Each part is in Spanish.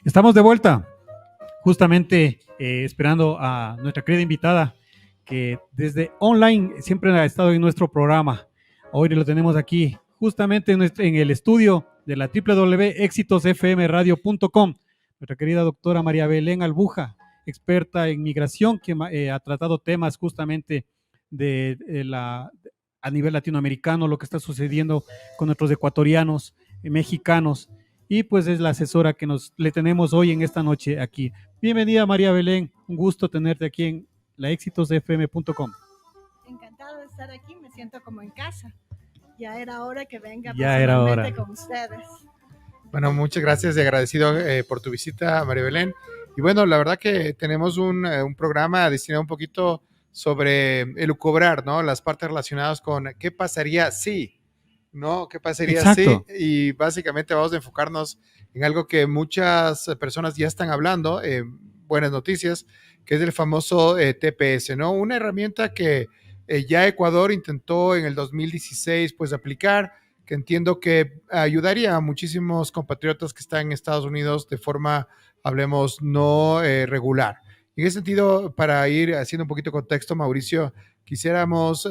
Estamos de vuelta, justamente esperando a nuestra querida invitada, que desde online siempre ha estado en nuestro programa. Hoy lo tenemos aquí, justamente en el estudio de la www.exitosfmradio.com. Nuestra querida doctora María Belén Albuja, experta en migración, que ha tratado temas justamente a nivel latinoamericano, lo que está sucediendo con nuestros ecuatorianos, mexicanos, y pues es la asesora que le tenemos hoy en esta noche aquí. Bienvenida María Belén, un gusto tenerte aquí en laexitosfm.com. Encantada de estar aquí, me siento como en casa. Ya era hora que venga ya personalmente con ustedes. Bueno, muchas gracias y agradecido por tu visita, María Belén. Y bueno, la verdad que tenemos un programa destinado un poquito sobre elucubrar, ¿no? Las partes relacionadas con qué pasaría si, ¿no? ¿Qué pasaría Exacto. si? Y básicamente vamos a enfocarnos en algo que muchas personas ya están hablando, buenas noticias, que es el famoso TPS, ¿no? Una herramienta que ya Ecuador intentó en el 2016 pues aplicar, que entiendo que ayudaría a muchísimos compatriotas que están en Estados Unidos de forma, hablemos, no regular. En ese sentido, para ir haciendo un poquito de contexto, Mauricio, quisiéramos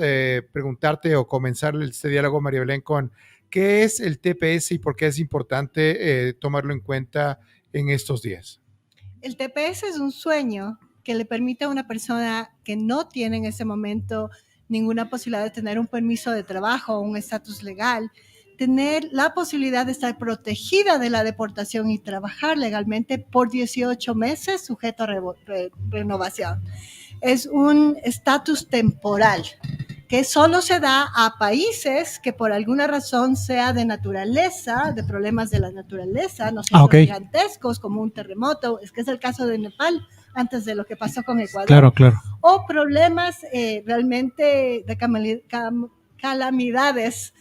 preguntarte o comenzar este diálogo, María Belén, con qué es el TPS y por qué es importante tomarlo en cuenta en estos días. El TPS es un sueño que le permite a una persona que no tiene en ese momento ninguna posibilidad de tener un permiso de trabajo o un estatus legal, tener la posibilidad de estar protegida de la deportación y trabajar legalmente por 18 meses sujeto a renovación. Es un estatus temporal que solo se da a países que por alguna razón sea de naturaleza, de problemas de la naturaleza, no sé, gigantescos como un terremoto, es que es el caso de Nepal antes de lo que pasó con Ecuador, claro. O problemas realmente de calamidades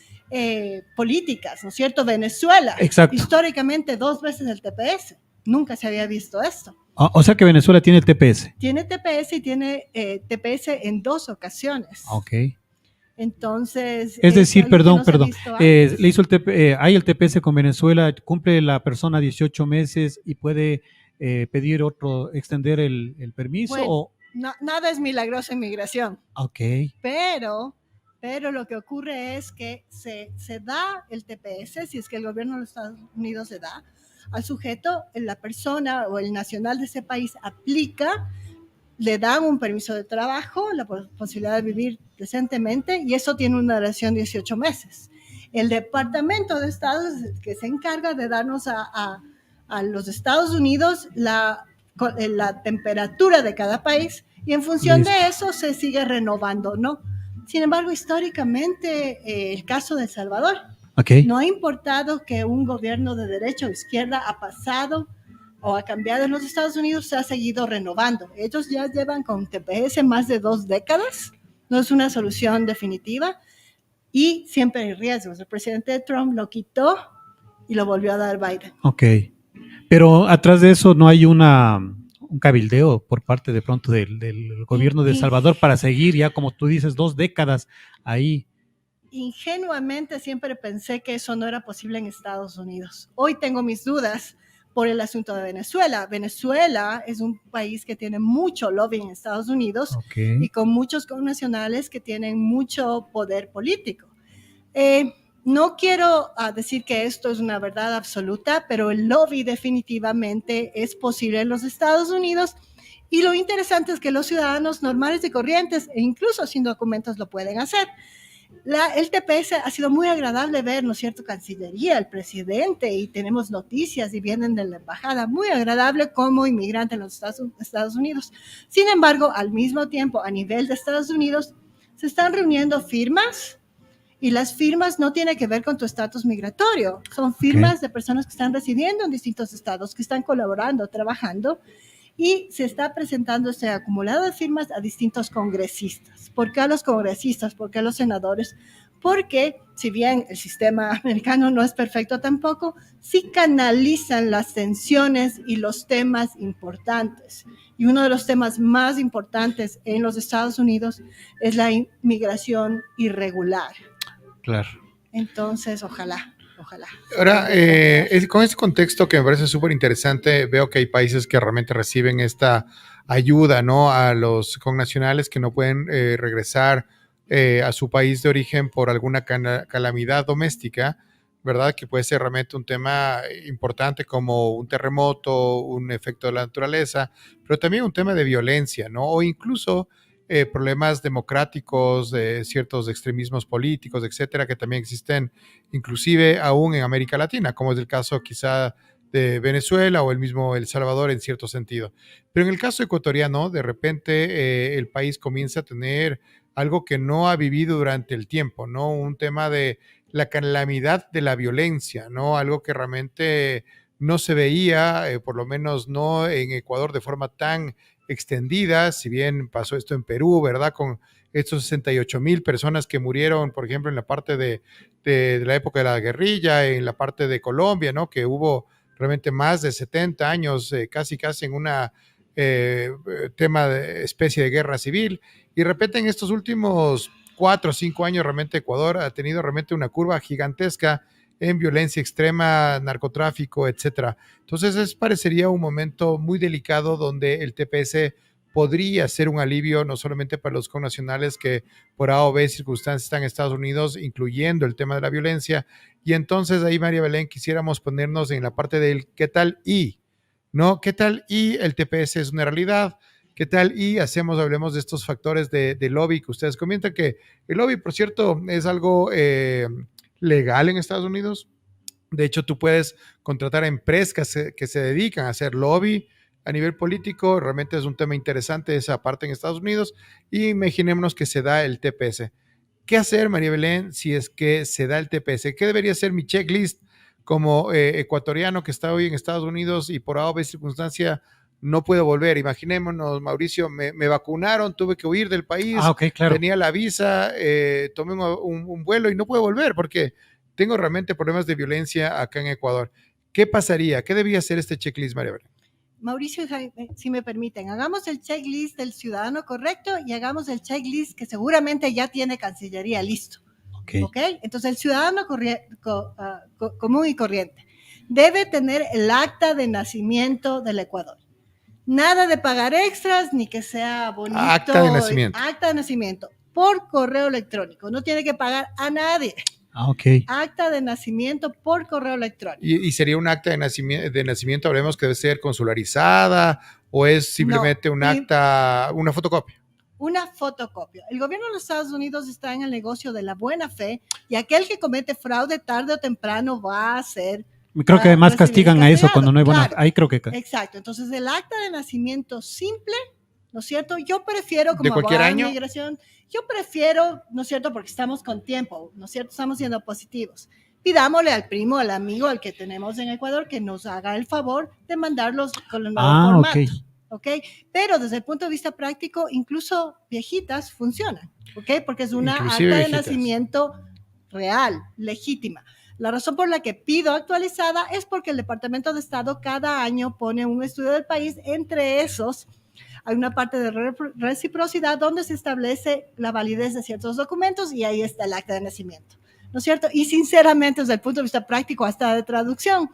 políticas, ¿no es cierto? Venezuela, exacto. Históricamente 2 veces el TPS, nunca se había visto esto. O sea que Venezuela tiene el TPS. Tiene TPS y tiene TPS en 2 ocasiones. Ok. Entonces, es decir, perdón, le hizo hay el TPS con Venezuela, cumple la persona 18 meses y puede pedir extender el permiso. Bueno, nada es milagroso en migración. Ok. Pero lo que ocurre es que se da el TPS, si es que el gobierno de los Estados Unidos se da al sujeto, la persona o el nacional de ese país aplica, le dan un permiso de trabajo, la posibilidad de vivir decentemente, y eso tiene una duración de 18 meses. El Departamento de Estado es el que se encarga de darnos a los Estados Unidos la temperatura de cada país, y en función de eso se sigue renovando, ¿no? Sin embargo, históricamente, el caso de El Salvador, no ha importado que un gobierno de derecha o izquierda ha pasado o ha cambiado en los Estados Unidos, se ha seguido renovando. Ellos ya llevan con TPS más de 2 décadas, no es una solución definitiva y siempre hay riesgos. El presidente Trump lo quitó y lo volvió a dar Biden. Ok, pero atrás de eso no hay un cabildeo por parte de pronto del gobierno de El Salvador para seguir ya, como tú dices, 2 décadas ahí. Ingenuamente siempre pensé que eso no era posible en Estados Unidos. Hoy tengo mis dudas por el asunto de Venezuela. Venezuela es un país que tiene mucho lobby en Estados Unidos y con muchos connacionales que tienen mucho poder político. No quiero decir que esto es una verdad absoluta, pero el lobby definitivamente es posible en los Estados Unidos, y lo interesante es que los ciudadanos normales y corrientes, e incluso sin documentos, lo pueden hacer. El TPS ha sido muy agradable ver, ¿no es cierto?, Cancillería, el presidente, y tenemos noticias y vienen de la embajada, muy agradable como inmigrante en los Estados Unidos. Sin embargo, al mismo tiempo, a nivel de Estados Unidos, se están reuniendo firmas, y las firmas no tienen que ver con tu estatus migratorio, son firmas de personas que están residiendo en distintos estados, que están colaborando, trabajando, y se está presentando este acumulado de firmas a distintos congresistas. ¿Por qué a los congresistas? ¿Por qué a los senadores? Porque, si bien el sistema americano no es perfecto tampoco, sí canalizan las tensiones y los temas importantes. Y uno de los temas más importantes en los Estados Unidos es la inmigración irregular. Claro. Entonces, ojalá Ojalá. Ahora, con este contexto que me parece súper interesante, veo que hay países que realmente reciben esta ayuda, ¿no? A los connacionales que no pueden regresar a su país de origen por alguna calamidad doméstica, ¿verdad? Que puede ser realmente un tema importante como un terremoto, un efecto de la naturaleza, pero también un tema de violencia, ¿no? O incluso problemas democráticos, de ciertos extremismos políticos, etcétera, que también existen inclusive aún en América Latina, como es el caso quizá de Venezuela o el mismo El Salvador en cierto sentido. Pero en el caso ecuatoriano, de repente el país comienza a tener algo que no ha vivido durante el tiempo, ¿no? Un tema de la calamidad de la violencia, ¿no? Algo que realmente no se veía, por lo menos no en Ecuador de forma tan extendida, si bien pasó esto en Perú, ¿verdad? Con estos 68,000 personas que murieron, por ejemplo, en la parte de la época de la guerrilla, en la parte de Colombia, ¿no? Que hubo realmente más de 70 años, casi en una tema de especie de guerra civil. Y de repente en estos últimos 4 o 5 años, realmente Ecuador ha tenido realmente una curva gigantesca en violencia extrema, narcotráfico, etcétera. Entonces, parecería un momento muy delicado donde el TPS podría ser un alivio no solamente para los connacionales que por A o B circunstancias están en Estados Unidos, incluyendo el tema de la violencia. Y entonces ahí, María Belén, quisiéramos ponernos en la parte del qué tal y, ¿no? ¿Qué tal y el TPS es una realidad? ¿Qué tal y hablemos de estos factores de lobby que ustedes comentan? Que el lobby, por cierto, es algo legal en Estados Unidos. De hecho, tú puedes contratar a empresas que se dedican a hacer lobby a nivel político. Realmente es un tema interesante esa parte en Estados Unidos. Y imaginémonos que se da el TPS. ¿Qué hacer, María Belén, si es que se da el TPS? ¿Qué debería ser mi checklist como ecuatoriano que está hoy en Estados Unidos y por A circunstancia no puedo volver? Imaginémonos, Mauricio, me vacunaron, tuve que huir del país, Ok, claro. tenía la visa, tomé un vuelo y no puedo volver porque tengo realmente problemas de violencia acá en Ecuador. ¿Qué pasaría? ¿Qué debía ser este checklist, María Belén? Mauricio, si me permiten, hagamos el checklist del ciudadano correcto y hagamos el checklist que seguramente ya tiene Cancillería listo. ¿Ok? Entonces, el ciudadano común y corriente debe tener el acta de nacimiento del Ecuador. Nada de pagar extras ni que sea bonito. Acta de nacimiento. Acta de nacimiento por correo electrónico. No tiene que pagar a nadie. Ok. Acta de nacimiento por correo electrónico. ¿Y sería un acta de nacimiento, hablemos que debe ser consularizada o es simplemente un acta, una fotocopia? Una fotocopia. El gobierno de los Estados Unidos está en el negocio de la buena fe y aquel que comete fraude tarde o temprano va a ser... Creo que además castigan a eso cuando no hay buena... Claro. Ahí creo que... Exacto. Entonces, el acta de nacimiento simple, ¿no es cierto? Yo prefiero, como ¿de cualquier año? De migración, yo prefiero, ¿no es cierto? Porque estamos con tiempo, ¿no es cierto? Estamos siendo positivos. Pidámosle al primo, al amigo, al que tenemos en Ecuador, que nos haga el favor de mandarlos con el nuevo formato. ¿Ok? Pero desde el punto de vista práctico, incluso viejitas funcionan, ¿ok? Porque es una acta de nacimiento real, legítima. La razón por la que pido actualizada es porque el Departamento de Estado cada año pone un estudio del país. Entre esos, hay una parte de reciprocidad donde se establece la validez de ciertos documentos y ahí está el acta de nacimiento, ¿no es cierto? Y sinceramente, desde el punto de vista práctico, hasta de traducción,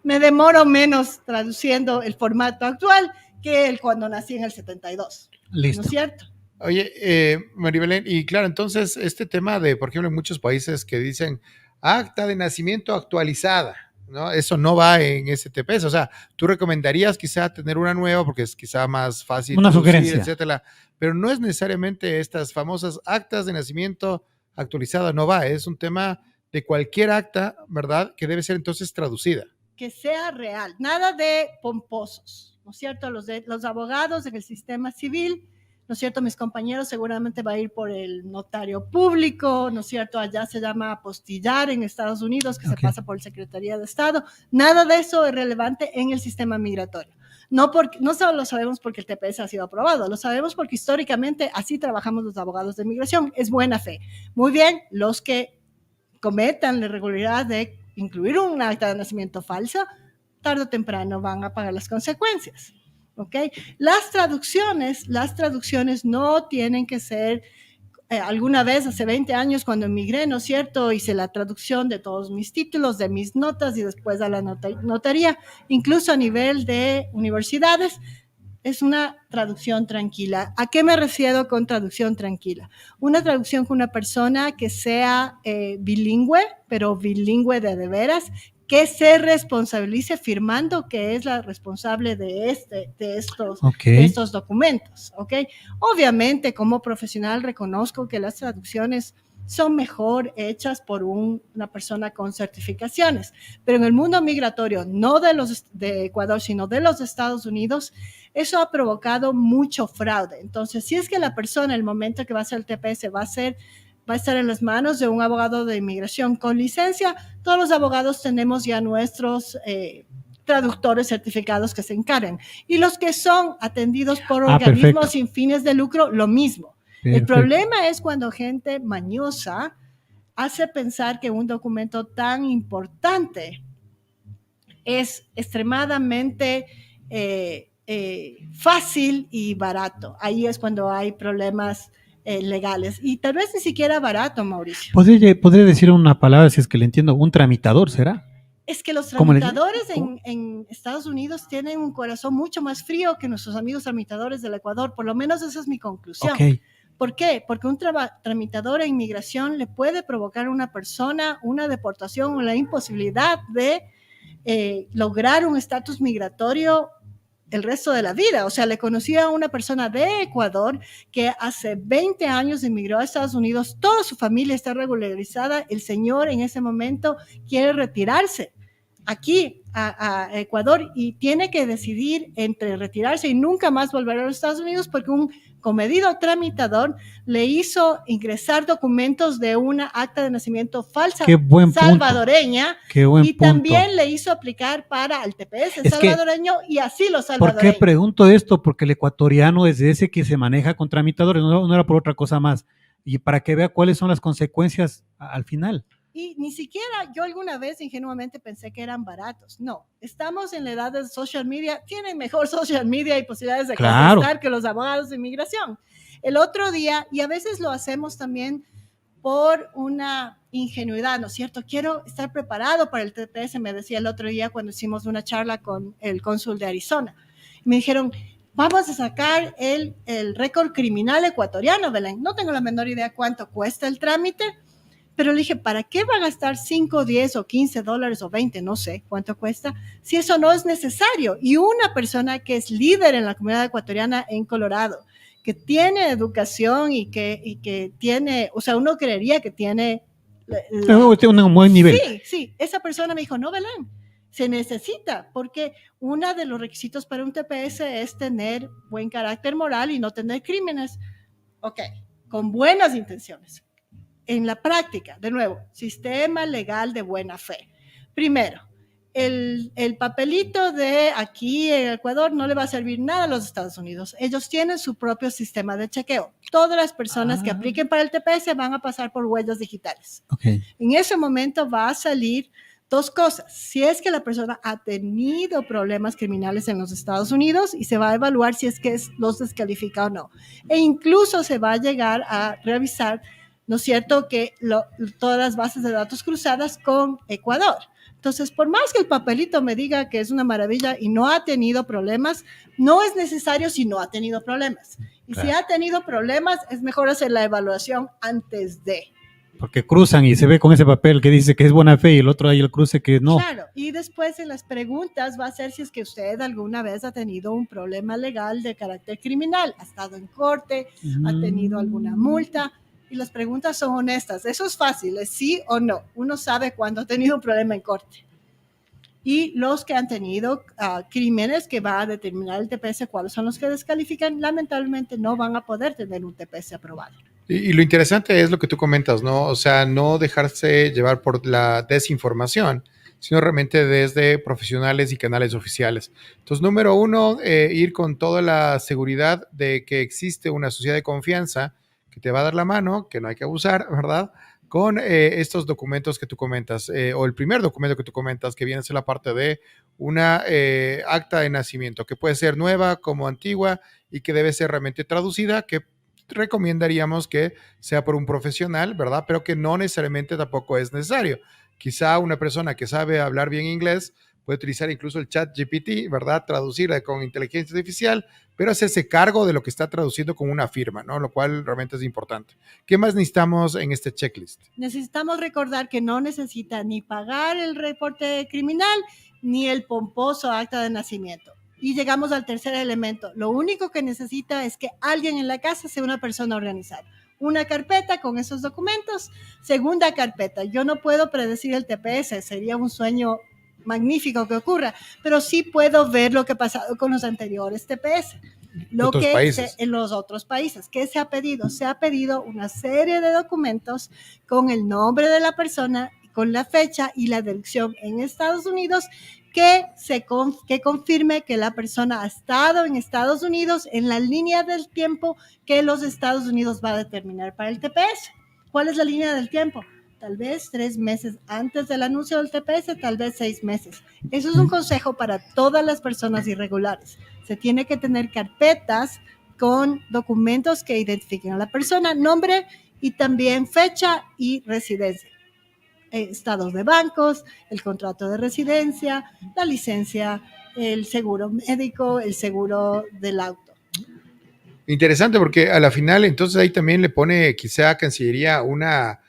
me demoro menos traduciendo el formato actual que el cuando nací en el 72. Listo. ¿No es cierto? Oye, María Belén, y claro, entonces este tema de, por ejemplo, en muchos países que dicen acta de nacimiento actualizada, ¿no? Eso no va en ese TPS. O sea, tú recomendarías quizá tener una nueva porque es quizá más fácil. Una sugerencia. Etcétera, pero no es necesariamente estas famosas actas de nacimiento actualizada, no va. Es un tema de cualquier acta, ¿verdad? Que debe ser entonces traducida. Que sea real, nada de pomposos, ¿no es cierto? Los abogados en el sistema civil, ¿no es cierto? Mis compañeros seguramente va a ir por el notario público, ¿no es cierto? Allá se llama apostillar en Estados Unidos, que se pasa por la Secretaría de Estado. Nada de eso es relevante en el sistema migratorio. No solo lo sabemos porque el TPS ha sido aprobado, lo sabemos porque históricamente así trabajamos los abogados de migración. Es buena fe. Muy bien, los que cometan la irregularidad de incluir un acta de nacimiento falsa, tarde o temprano van a pagar las consecuencias. ¿Ok? Las traducciones no tienen que ser alguna vez hace 20 años cuando emigré, ¿no es cierto? Hice la traducción de todos mis títulos, de mis notas y después a la notaría, incluso a nivel de universidades. Es una traducción tranquila. ¿A qué me refiero con traducción tranquila? Una traducción con una persona que sea bilingüe, pero bilingüe de veras, que se responsabilice firmando que es la responsable de estos documentos, ¿ok? Obviamente, como profesional, reconozco que las traducciones son mejor hechas por una persona con certificaciones, pero en el mundo migratorio, no de Ecuador, sino de los Estados Unidos, eso ha provocado mucho fraude. Entonces, si es que la persona, el momento que va a hacer el TPS, va a estar en las manos de un abogado de inmigración con licencia, todos los abogados tenemos ya nuestros traductores certificados que se encarguen. Y los que son atendidos por organismos sin fines de lucro, lo mismo. Perfecto. El problema es cuando gente mañosa hace pensar que un documento tan importante es extremadamente fácil y barato. Ahí es cuando hay problemas legales. Y tal vez ni siquiera barato, Mauricio. ¿Podría decir una palabra, si es que le entiendo, un tramitador, será? Es que los tramitadores en Estados Unidos tienen un corazón mucho más frío que nuestros amigos tramitadores del Ecuador. Por lo menos esa es mi conclusión. Okay. ¿Por qué? Porque un tramitador en inmigración le puede provocar a una persona una deportación o la imposibilidad de lograr un estatus migratorio el resto de la vida. O sea, le conocí a una persona de Ecuador que hace 20 años emigró a Estados Unidos, toda su familia está regularizada, el señor en ese momento quiere retirarse aquí a Ecuador y tiene que decidir entre retirarse y nunca más volver a los Estados Unidos porque un comedido tramitador le hizo ingresar documentos de una acta de nacimiento falsa salvadoreña y también le hizo aplicar para el TPS salvadoreño y así los salvadoreños. ¿Por qué pregunto esto? Porque el ecuatoriano es ese que se maneja con tramitadores, no era por otra cosa más. Y para que vea cuáles son las consecuencias al final. Y ni siquiera yo alguna vez ingenuamente pensé que eran baratos. No, estamos en la edad de social media, tienen mejor social media y posibilidades de contestar que los abogados de inmigración. El otro día, y a veces lo hacemos también por una ingenuidad, ¿no es cierto? Quiero estar preparado para el TPS, me decía el otro día cuando hicimos una charla con el cónsul de Arizona. Me dijeron, vamos a sacar el récord criminal ecuatoriano, Belén. No tengo la menor idea cuánto cuesta el trámite, pero le dije, ¿para qué va a gastar 5, 10 o 15 dólares o 20? No sé cuánto cuesta, si eso no es necesario. Y una persona que es líder en la comunidad ecuatoriana en Colorado, que tiene educación y que tiene, o sea, uno creería que tiene... un buen nivel. Sí, esa persona me dijo, no, Belén, se necesita, porque uno de los requisitos para un TPS es tener buen carácter moral y no tener crímenes. Ok, con buenas intenciones. En la práctica, de nuevo, sistema legal de buena fe. Primero, el papelito de aquí en Ecuador no le va a servir nada a los Estados Unidos. Ellos tienen su propio sistema de chequeo. Todas las personas que apliquen para el TPS van a pasar por huellas digitales. Okay. En ese momento va a salir dos cosas. Si es que la persona ha tenido problemas criminales en los Estados Unidos y se va a evaluar si es que los descalifica o no. E incluso se va a llegar a revisar, ¿no es cierto?, que todas las bases de datos cruzadas con Ecuador. Entonces, por más que el papelito me diga que es una maravilla y no ha tenido problemas, no es necesario si no ha tenido problemas. Y claro, si ha tenido problemas, es mejor hacer la evaluación antes de. Porque cruzan y se ve con ese papel que dice que es buena fe y el otro ahí el cruce que no. Claro, y después en las preguntas va a ser si es que usted alguna vez ha tenido un problema legal de carácter criminal, ha estado en corte, ha tenido alguna multa. Y las preguntas son honestas. Eso es fácil, es sí o no. Uno sabe cuándo ha tenido un problema en corte. Y los que han tenido crímenes que va a determinar el TPS, cuáles son los que descalifican, lamentablemente no van a poder tener un TPS aprobado. Y lo interesante es lo que tú comentas, ¿no? O sea, no dejarse llevar por la desinformación, sino realmente desde profesionales y canales oficiales. Entonces, número uno, ir con toda la seguridad de que existe una sociedad de confianza que te va a dar la mano, que no hay que abusar, ¿verdad? Con estos documentos que tú comentas, o el primer documento que tú comentas, que viene a ser la parte de una acta de nacimiento, que puede ser nueva como antigua y que debe ser realmente traducida, que recomendaríamos que sea por un profesional, ¿verdad? Pero que no necesariamente tampoco es necesario. Quizá una persona que sabe hablar bien inglés puede utilizar incluso el chat GPT, ¿verdad? Traducir con inteligencia artificial, pero hacerse cargo de lo que está traduciendo con una firma, ¿no? Lo cual realmente es importante. ¿Qué más necesitamos en este checklist? Necesitamos recordar que no necesita ni pagar el reporte criminal ni el pomposo acta de nacimiento. Y llegamos al tercer elemento. Lo único que necesita es que alguien en la casa sea una persona organizada. Una carpeta con esos documentos. Segunda carpeta. Yo no puedo predecir el TPS. Sería un sueño magnífico que ocurra, pero sí puedo ver lo que ha pasado con los anteriores TPS. Lo Otros que países. en los otros países. ¿Qué se ha pedido? Se ha pedido una serie de documentos con el nombre de la persona, con la fecha y la dirección en Estados Unidos que confirme que la persona ha estado en Estados Unidos en la línea del tiempo que los Estados Unidos va a determinar para el TPS. ¿Cuál es la línea del tiempo? Tal vez 3 meses antes del anuncio del TPS, tal vez 6 meses. Eso es un consejo para todas las personas irregulares. Se tiene que tener carpetas con documentos que identifiquen a la persona, nombre y también fecha y residencia. Estados de bancos, el contrato de residencia, la licencia, el seguro médico, el seguro del auto. Interesante, porque a la final entonces ahí también le pone quizá a Cancillería una,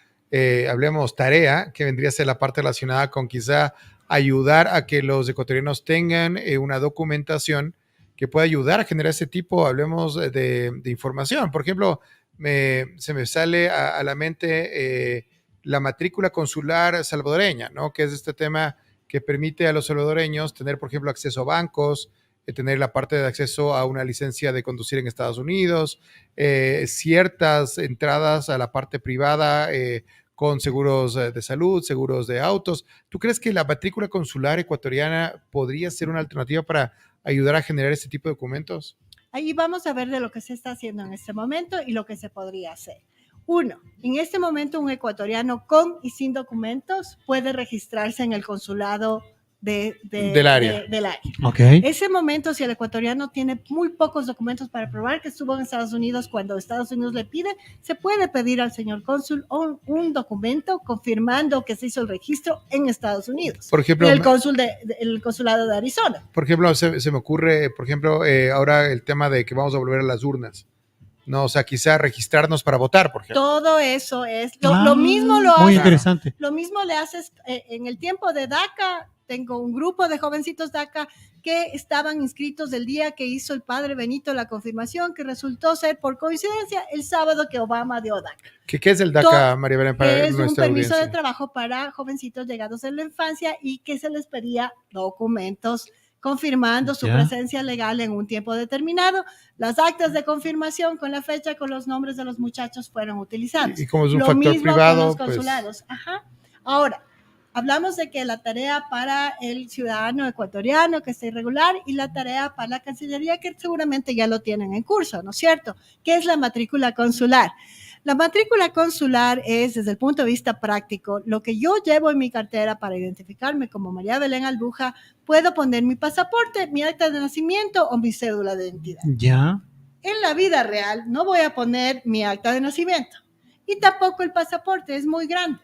hablemos, tarea que vendría a ser la parte relacionada con quizá ayudar a que los ecuatorianos tengan una documentación que pueda ayudar a generar ese tipo, hablemos, de información. Por ejemplo, se me sale a la mente la matrícula consular salvadoreña, ¿no? Que es este tema que permite a los salvadoreños tener, por ejemplo, acceso a bancos, tener la parte de acceso a una licencia de conducir en Estados Unidos, ciertas entradas a la parte privada con seguros de salud, seguros de autos. ¿Tú crees que la matrícula consular ecuatoriana podría ser una alternativa para ayudar a generar este tipo de documentos? Ahí vamos a ver de lo que se está haciendo en este momento y lo que se podría hacer. Uno, en este momento un ecuatoriano con y sin documentos puede registrarse en el consulado del área. Okay. Ese momento, si el ecuatoriano tiene muy pocos documentos para probar que estuvo en Estados Unidos, cuando Estados Unidos le pide, se puede pedir al señor cónsul un documento confirmando que se hizo el registro en Estados Unidos. Por ejemplo, el consulado de Arizona. Por ejemplo, se me ocurre, por ejemplo, ahora el tema de que vamos a volver a las urnas. No, o sea, quizá registrarnos para votar, por ejemplo. Todo eso es lo mismo lo muy haces, interesante. Lo mismo le haces en el tiempo de DACA. Tengo un grupo de jovencitos DACA que estaban inscritos el día que hizo el padre Benito la confirmación, que resultó ser por coincidencia el sábado que Obama dio DACA. ¿Qué es el DACA, María Belén, para es nuestra un permiso audiencia? de trabajo para jovencitos llegados en la infancia y que se les pedía documentos confirmando su presencia legal en un tiempo determinado. Las actas de confirmación con la fecha, con los nombres de los muchachos fueron utilizados. Y como es un Lo factor mismo privado, con los consulados. Pues... Ajá. Ahora, hablamos de que la tarea para el ciudadano ecuatoriano que está irregular y la tarea para la Cancillería, que seguramente ya lo tienen en curso, ¿no es cierto? ¿Qué es la matrícula consular? La matrícula consular es, desde el punto de vista práctico, lo que yo llevo en mi cartera para identificarme como María Belén Albuja. Puedo poner mi pasaporte, mi acta de nacimiento o mi cédula de identidad. Ya. En la vida real no voy a poner mi acta de nacimiento y tampoco el pasaporte, es muy grande.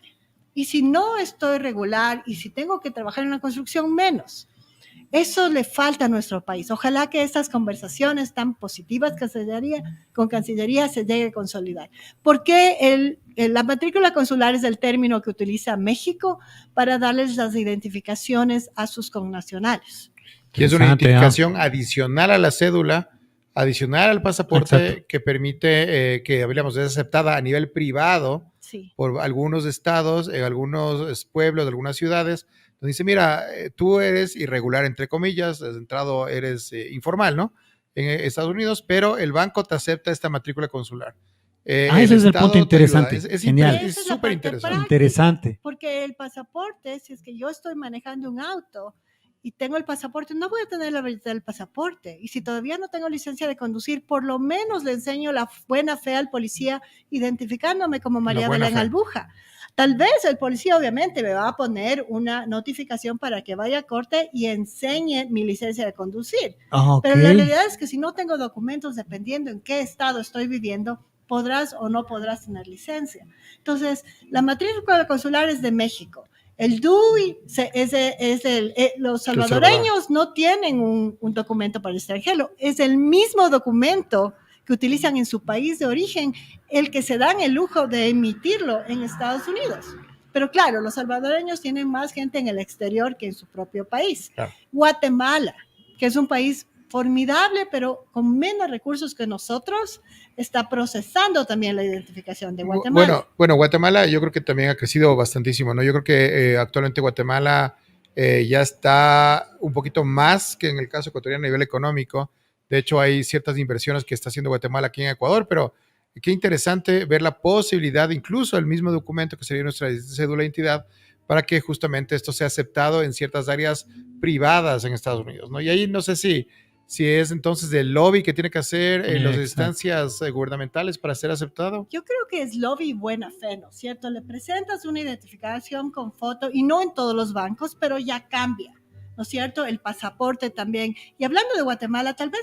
Y si no estoy regular y si tengo que trabajar en una construcción, menos. Eso le falta a nuestro país. Ojalá que estas conversaciones tan positivas con Cancillería se llegue a consolidar. ¿Por qué la matrícula consular es el término que utiliza México para darles las identificaciones a sus connacionales? Que es una identificación adicional a la cédula, adicional al pasaporte. Exacto. Que permite que, hablamos, es aceptada a nivel privado. Sí. Por algunos estados, en algunos pueblos, de algunas ciudades, donde dice, mira, tú eres irregular, entre comillas, de entrado eres informal, ¿no? En Estados Unidos, pero el banco te acepta esta matrícula consular. Ese es el punto interesante. Genial. Es súper interesante. Interesante. Porque el pasaporte, si es que yo estoy manejando un auto y tengo el pasaporte, no voy a tener la validez del pasaporte. Y si todavía no tengo licencia de conducir, por lo menos le enseño la buena fe al policía identificándome como María Belén Albuja. Tal vez el policía obviamente me va a poner una notificación para que vaya a corte y enseñe mi licencia de conducir. Okay. Pero la realidad es que si no tengo documentos, dependiendo en qué estado estoy viviendo, podrás o no podrás tener licencia. Entonces, la matrícula consular es de México. El DUI los salvadoreños no tienen un documento para el extranjero, es el mismo documento que utilizan en su país de origen, el que se dan el lujo de emitirlo en Estados Unidos. Pero claro, los salvadoreños tienen más gente en el exterior que en su propio país. Claro. Guatemala, que es un país formidable, pero con menos recursos que nosotros, está procesando también la identificación de Guatemala. Bueno, Guatemala yo creo que también ha crecido bastantísimo, ¿no? Yo creo que actualmente Guatemala ya está un poquito más que en el caso ecuatoriano a nivel económico. De hecho, hay ciertas inversiones que está haciendo Guatemala aquí en Ecuador, pero qué interesante ver la posibilidad, incluso el mismo documento que sería nuestra cédula de identidad, para que justamente esto sea aceptado en ciertas áreas privadas en Estados Unidos, ¿no? Y ahí no sé si es entonces el lobby que tiene que hacer en las instancias gubernamentales para ser aceptado. Yo creo que es lobby y buena fe, ¿no es cierto? Le presentas una identificación con foto, y no en todos los bancos, pero ya cambia, ¿no es cierto? El pasaporte también. Y hablando de Guatemala, tal vez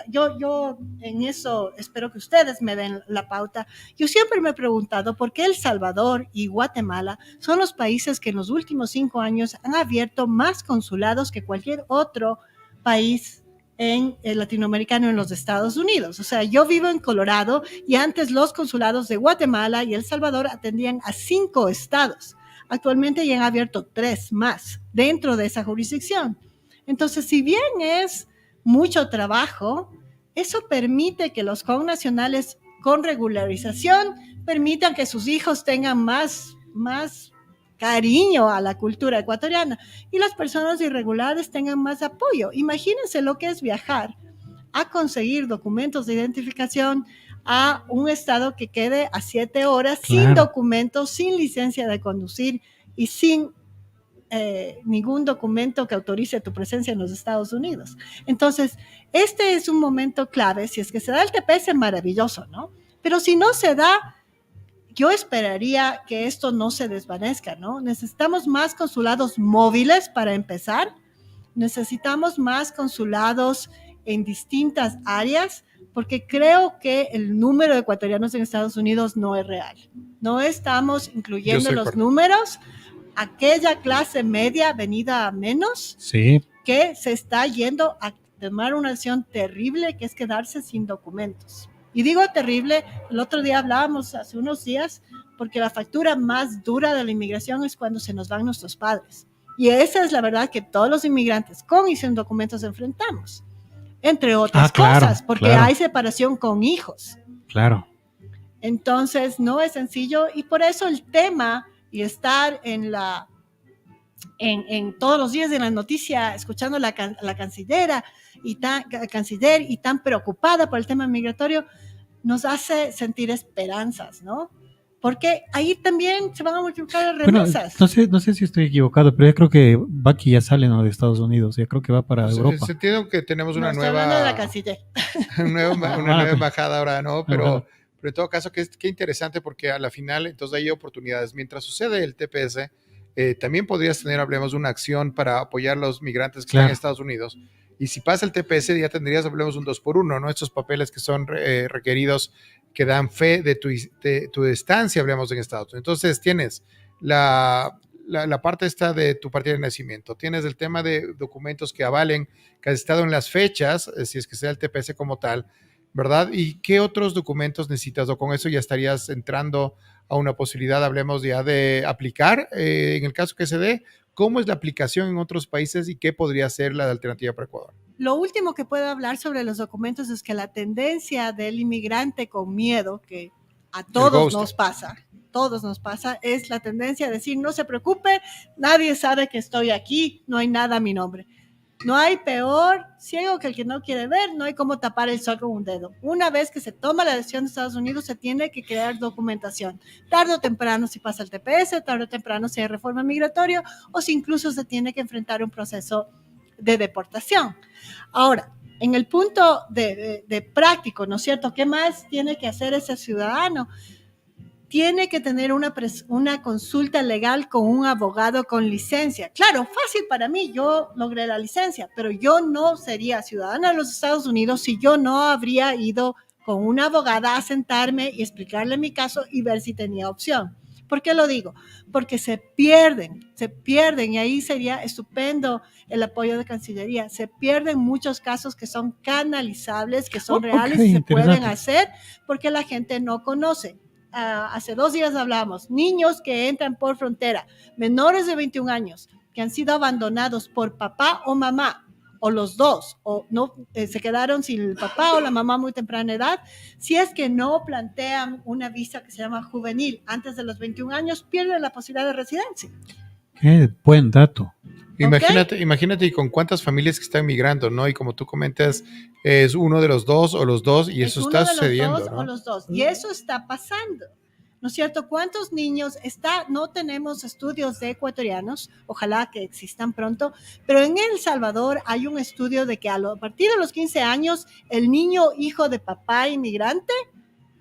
yo en eso espero que ustedes me den la pauta. Yo siempre me he preguntado por qué El Salvador y Guatemala son los países que en los últimos 5 años han abierto más consulados que cualquier otro país en el latinoamericano en los Estados Unidos. O sea, yo vivo en Colorado y antes los consulados de Guatemala y El Salvador atendían a 5 estados. Actualmente ya han abierto 3 más dentro de esa jurisdicción. Entonces, si bien es mucho trabajo, eso permite que los connacionales con regularización permitan que sus hijos tengan más cariño a la cultura ecuatoriana y las personas irregulares tengan más apoyo. Imagínense lo que es viajar a conseguir documentos de identificación a un estado que quede a 7 horas, claro, sin documentos, sin licencia de conducir y sin ningún documento que autorice tu presencia en los Estados Unidos. Entonces, este es un momento clave. Si es que se da el TPS, maravilloso, ¿no? Pero si no se da, yo esperaría que esto no se desvanezca, ¿no? Necesitamos más consulados móviles para empezar. Necesitamos más consulados en distintas áreas, porque creo que el número de ecuatorianos en Estados Unidos no es real. No estamos incluyendo los números. Aquella clase media venida a menos, sí, que se está yendo a tomar una acción terrible, que es quedarse sin documentos. Y digo terrible, el otro día hablábamos hace unos días, porque la factura más dura de la inmigración es cuando se nos van nuestros padres. Y esa es la verdad que todos los inmigrantes con y sin documentos enfrentamos, entre otras cosas, porque hay separación con hijos. Claro. Entonces, no es sencillo, y por eso el tema y estar en todos los días de la noticia, escuchando la canciller y tan preocupada por el tema migratorio, nos hace sentir esperanzas, ¿no? Porque ahí también se van a multiplicar las remesas. Bueno, no sé si estoy equivocado, pero yo creo que Baki ya sale, ¿no?, de Estados Unidos. Ya creo que va para Europa. Se entiende que tenemos una nueva... Estoy hablando de la canciller. una nueva embajada ahora, ¿no? Pero en todo caso, qué interesante, porque a la final, entonces hay oportunidades. Mientras sucede el TPS, también podrías tener, hablemos, una acción para apoyar a los migrantes que están en Estados Unidos. Y si pasa el TPS, ya tendrías, hablemos, un 2x1, ¿no? Estos papeles que son requeridos, que dan fe de tu estancia, hablemos, en Estados Unidos. Entonces, tienes la parte esta de tu partida de nacimiento, tienes el tema de documentos que avalen que has estado en las fechas, si es que sea el TPS como tal, ¿verdad? ¿Y qué otros documentos necesitas? O con eso ya estarías entrando a una posibilidad, hablemos ya de aplicar, en el caso que se dé. ¿Cómo es la aplicación en otros países y qué podría ser la alternativa para Ecuador? Lo último que puedo hablar sobre los documentos es que la tendencia del inmigrante con miedo, que a todos nos pasa, es la tendencia a decir, no se preocupe, nadie sabe que estoy aquí, no hay nada a mi nombre. No hay peor ciego que el que no quiere ver, no hay cómo tapar el sol con un dedo. Una vez que se toma la decisión de Estados Unidos, se tiene que crear documentación. Tarde o temprano, si pasa el TPS, tarde o temprano, si hay reforma migratoria, o si incluso se tiene que enfrentar un proceso de deportación. Ahora, en el punto de práctico, ¿no es cierto? ¿Qué más tiene que hacer ese ciudadano? Tiene que tener una consulta legal con un abogado con licencia. Claro, fácil para mí, yo logré la licencia, pero yo no sería ciudadana de los Estados Unidos si yo no habría ido con una abogada a sentarme y explicarle mi caso y ver si tenía opción. ¿Por qué lo digo? Porque se pierden, y ahí sería estupendo el apoyo de Cancillería. Se pierden muchos casos que son canalizables, que son reales y se pueden hacer porque la gente no conoce. Hace 2 días hablamos, niños que entran por frontera, menores de 21 años, que han sido abandonados por papá o mamá, o los dos, o no se quedaron sin el papá o la mamá a muy temprana edad. Si es que no plantean una visa que se llama juvenil antes de los 21 años, pierden la posibilidad de residencia. Qué buen dato. Imagínate y con cuántas familias que están migrando, ¿no? Y como tú comentas, es uno de los dos o los dos, y eso está sucediendo, ¿no? O los dos, y eso está pasando. ¿No es cierto? ¿Cuántos niños no tenemos estudios de ecuatorianos? Ojalá que existan pronto, pero en El Salvador hay un estudio de que a partir de los 15 años, el niño hijo de papá inmigrante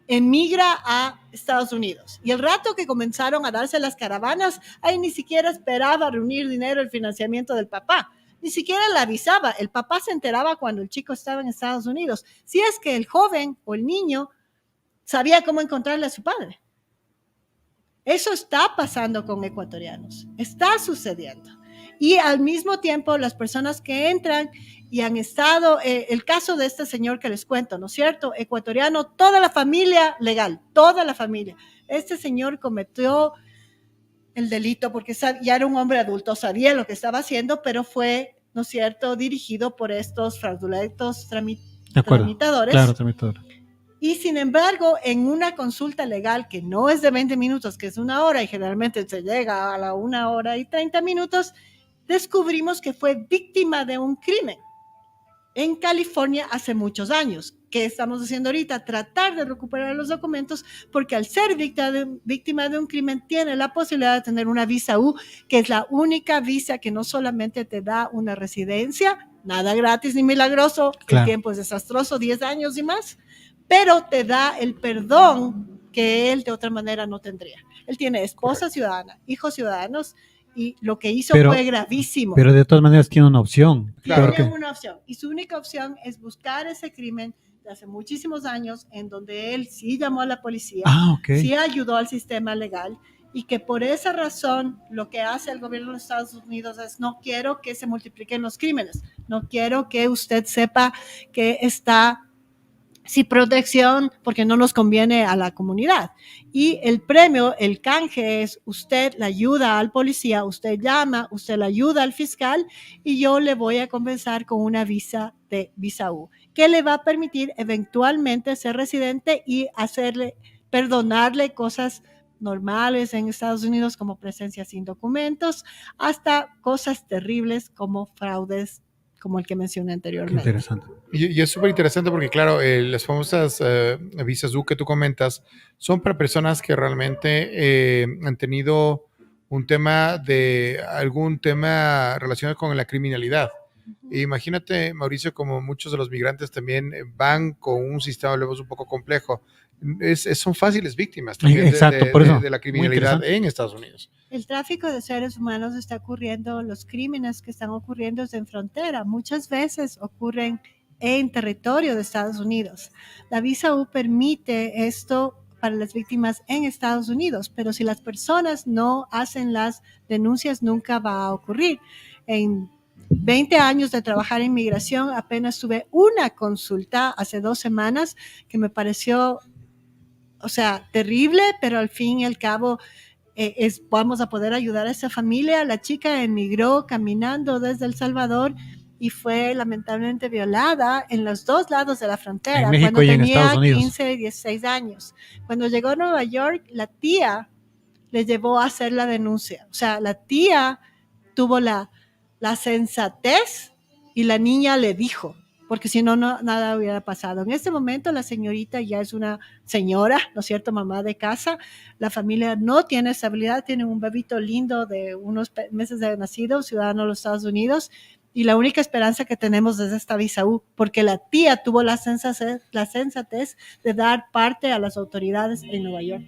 emigra a Estados Unidos. Y el rato que comenzaron a darse las caravanas, ahí ni siquiera esperaba reunir dinero, el financiamiento del papá. Ni siquiera le avisaba. El papá se enteraba cuando el chico estaba en Estados Unidos. Si es que el joven o el niño sabía cómo encontrarle a su padre. Eso está pasando con ecuatorianos, está sucediendo. Y al mismo tiempo, las personas que entran y han estado, el caso de este señor que les cuento, ¿no es cierto? Ecuatoriano, toda la familia legal, toda la familia. Este señor cometió el delito porque ya era un hombre adulto, sabía lo que estaba haciendo, pero fue, ¿no es cierto?, dirigido por estos fraudulentos tramitadores. Claro, tramitadores. Y sin embargo, en una consulta legal que no es de 20 minutos, que es 1 hora y generalmente se llega a la 1 hora y 30 minutos, descubrimos que fue víctima de un crimen en California hace muchos años. ¿Qué estamos haciendo ahorita? Tratar de recuperar los documentos, porque al ser víctima de un crimen tiene la posibilidad de tener una visa U, que es la única visa que no solamente te da una residencia, nada gratis ni milagroso, claro. El tiempo es desastroso, 10 años y más, pero te da el perdón que él de otra manera no tendría. Él tiene esposa ciudadana, hijos ciudadanos, y lo que hizo fue gravísimo. Pero de todas maneras tiene una opción. Claro. Tiene una opción, y su única opción es buscar ese crimen de hace muchísimos años, en donde él sí llamó a la policía, sí ayudó al sistema legal, y que por esa razón lo que hace el gobierno de los Estados Unidos es: no quiero que se multipliquen los crímenes, no quiero que usted sepa que está sin protección, porque no nos conviene a la comunidad. Y el premio, el canje es: usted le ayuda al policía, usted llama, usted le ayuda al fiscal, y yo le voy a compensar con una visa U, que le va a permitir eventualmente ser residente y perdonarle cosas normales en Estados Unidos, como presencia sin documentos, hasta cosas terribles como fraudes, como el que mencioné anteriormente. Qué interesante. Y es súper interesante porque, claro, las famosas visas U que tú comentas son para personas que realmente han tenido algún tema relacionado con la criminalidad. Imagínate, Mauricio, como muchos de los migrantes también van con un sistema un poco complejo. Son fáciles víctimas también de la criminalidad en Estados Unidos. El tráfico de seres humanos está ocurriendo, los crímenes que están ocurriendo en frontera, muchas veces ocurren en territorio de Estados Unidos. La visa U permite esto para las víctimas en Estados Unidos, pero si las personas no hacen las denuncias, nunca va a ocurrir. En 20 años de trabajar en migración, apenas tuve una consulta hace 2 semanas que me pareció, terrible, pero al fin y al cabo vamos a poder ayudar a esa familia. La chica emigró caminando desde El Salvador y fue lamentablemente violada en los 2 lados de la frontera, en México cuando y tenía en Estados Unidos. 15 y 16 años. Cuando llegó a Nueva York, la tía le llevó a hacer la denuncia. La tía tuvo la sensatez y la niña le dijo, porque si no, nada hubiera pasado. En este momento la señorita ya es una señora, ¿no es cierto?, mamá de casa. La familia no tiene estabilidad, tiene un bebito lindo de unos meses de nacido, ciudadano de los Estados Unidos, y la única esperanza que tenemos es esta visa U, porque la tía tuvo la sensatez de dar parte a las autoridades en Nueva York.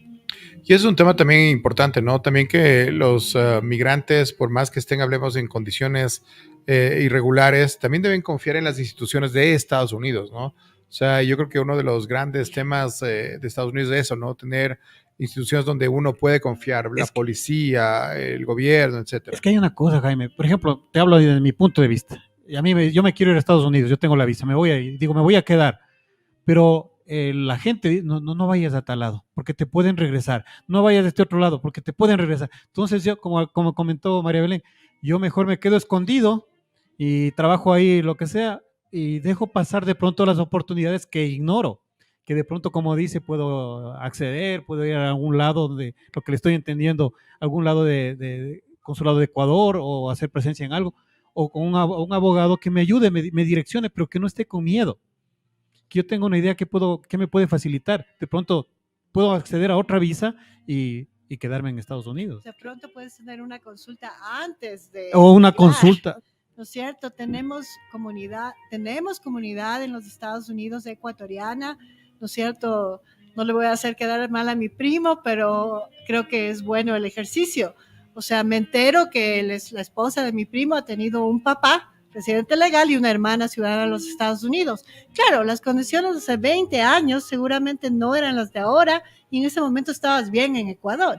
Y es un tema también importante, ¿no? También que los migrantes, por más que hablemos en condiciones irregulares, también deben confiar en las instituciones de Estados Unidos, ¿no? O sea, yo creo que uno de los grandes temas de Estados Unidos es eso, ¿no? Tener instituciones donde uno puede confiar, la policía, el gobierno, etcétera. Es que hay una cosa, Jaime. Por ejemplo, te hablo desde mi punto de vista. Y yo me quiero ir a Estados Unidos, yo tengo la visa, me voy a quedar. Pero la gente, no vayas a tal lado, porque te pueden regresar. No vayas a este otro lado, porque te pueden regresar. Entonces yo, como comentó María Belén, yo mejor me quedo escondido y trabajo ahí lo que sea y dejo pasar de pronto las oportunidades que ignoro, que de pronto, como dice, puedo acceder, puedo ir a algún lado de lo que le estoy entendiendo, algún lado de consulado de Ecuador o hacer presencia en algo, o con un abogado que me ayude, me direccione, pero que no esté con miedo, que yo tengo una idea que me puede facilitar. De pronto puedo acceder a otra visa y quedarme en Estados Unidos. De pronto puedes tener una consulta antes de O una emigrar, consulta. ¿no es cierto? Tenemos comunidad en los Estados Unidos ecuatoriana, ¿no es cierto? No le voy a hacer quedar mal a mi primo, pero creo que es bueno el ejercicio. O sea, me entero que la esposa de mi primo ha tenido un papá residente legal y una hermana ciudadana de los Estados Unidos. Claro, las condiciones de hace 20 años seguramente no eran las de ahora y en ese momento estabas bien en Ecuador,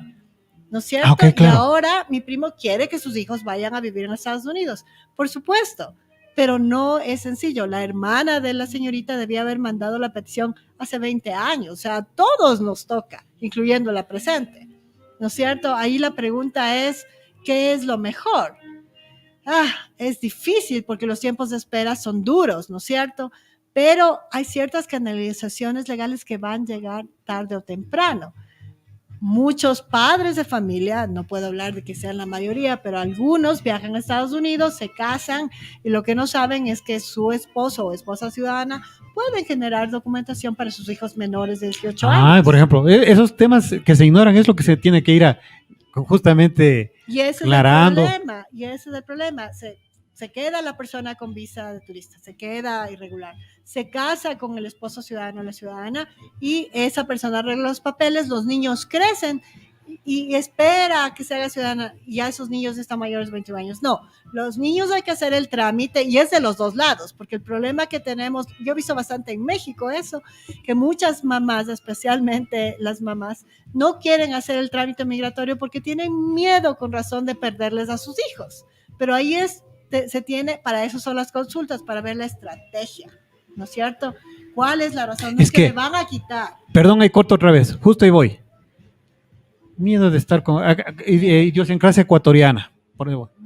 ¿no es cierto? Okay, claro. Y ahora mi primo quiere que sus hijos vayan a vivir en los Estados Unidos, por supuesto, pero no es sencillo. La hermana de la señorita debía haber mandado la petición hace 20 años, o sea, a todos nos toca, incluyendo la presente, ¿no es cierto? Ahí la pregunta es, ¿qué es lo mejor? Es difícil porque los tiempos de espera son duros, ¿no es cierto? Pero hay ciertas canalizaciones legales que van a llegar tarde o temprano. Muchos padres de familia, no puedo hablar de que sean la mayoría, pero algunos viajan a Estados Unidos, se casan y lo que no saben es que su esposo o esposa ciudadana pueden generar documentación para sus hijos menores de 18 años. Por ejemplo, esos temas que se ignoran es lo que se tiene que ir justamente y ese aclarando. Y ese es el problema. Se queda la persona con visa de turista, se queda irregular, se casa con el esposo ciudadano o la ciudadana y esa persona arregla los papeles, los niños crecen y espera que se haga ciudadana y ya esos niños están mayores de 21 años. No, los niños hay que hacer el trámite y es de los dos lados, porque el problema que tenemos, yo he visto bastante en México eso, que muchas mamás, especialmente las mamás, no quieren hacer el trámite migratorio porque tienen miedo con razón de perderles a sus hijos. Pero ahí se tiene, para eso son las consultas, para ver la estrategia, ¿no es cierto? ¿Cuál es la razón? No es que me van a quitar. Perdón, ahí corto otra vez, justo ahí voy. Miedo de estar con idiosincrasia ecuatoriana.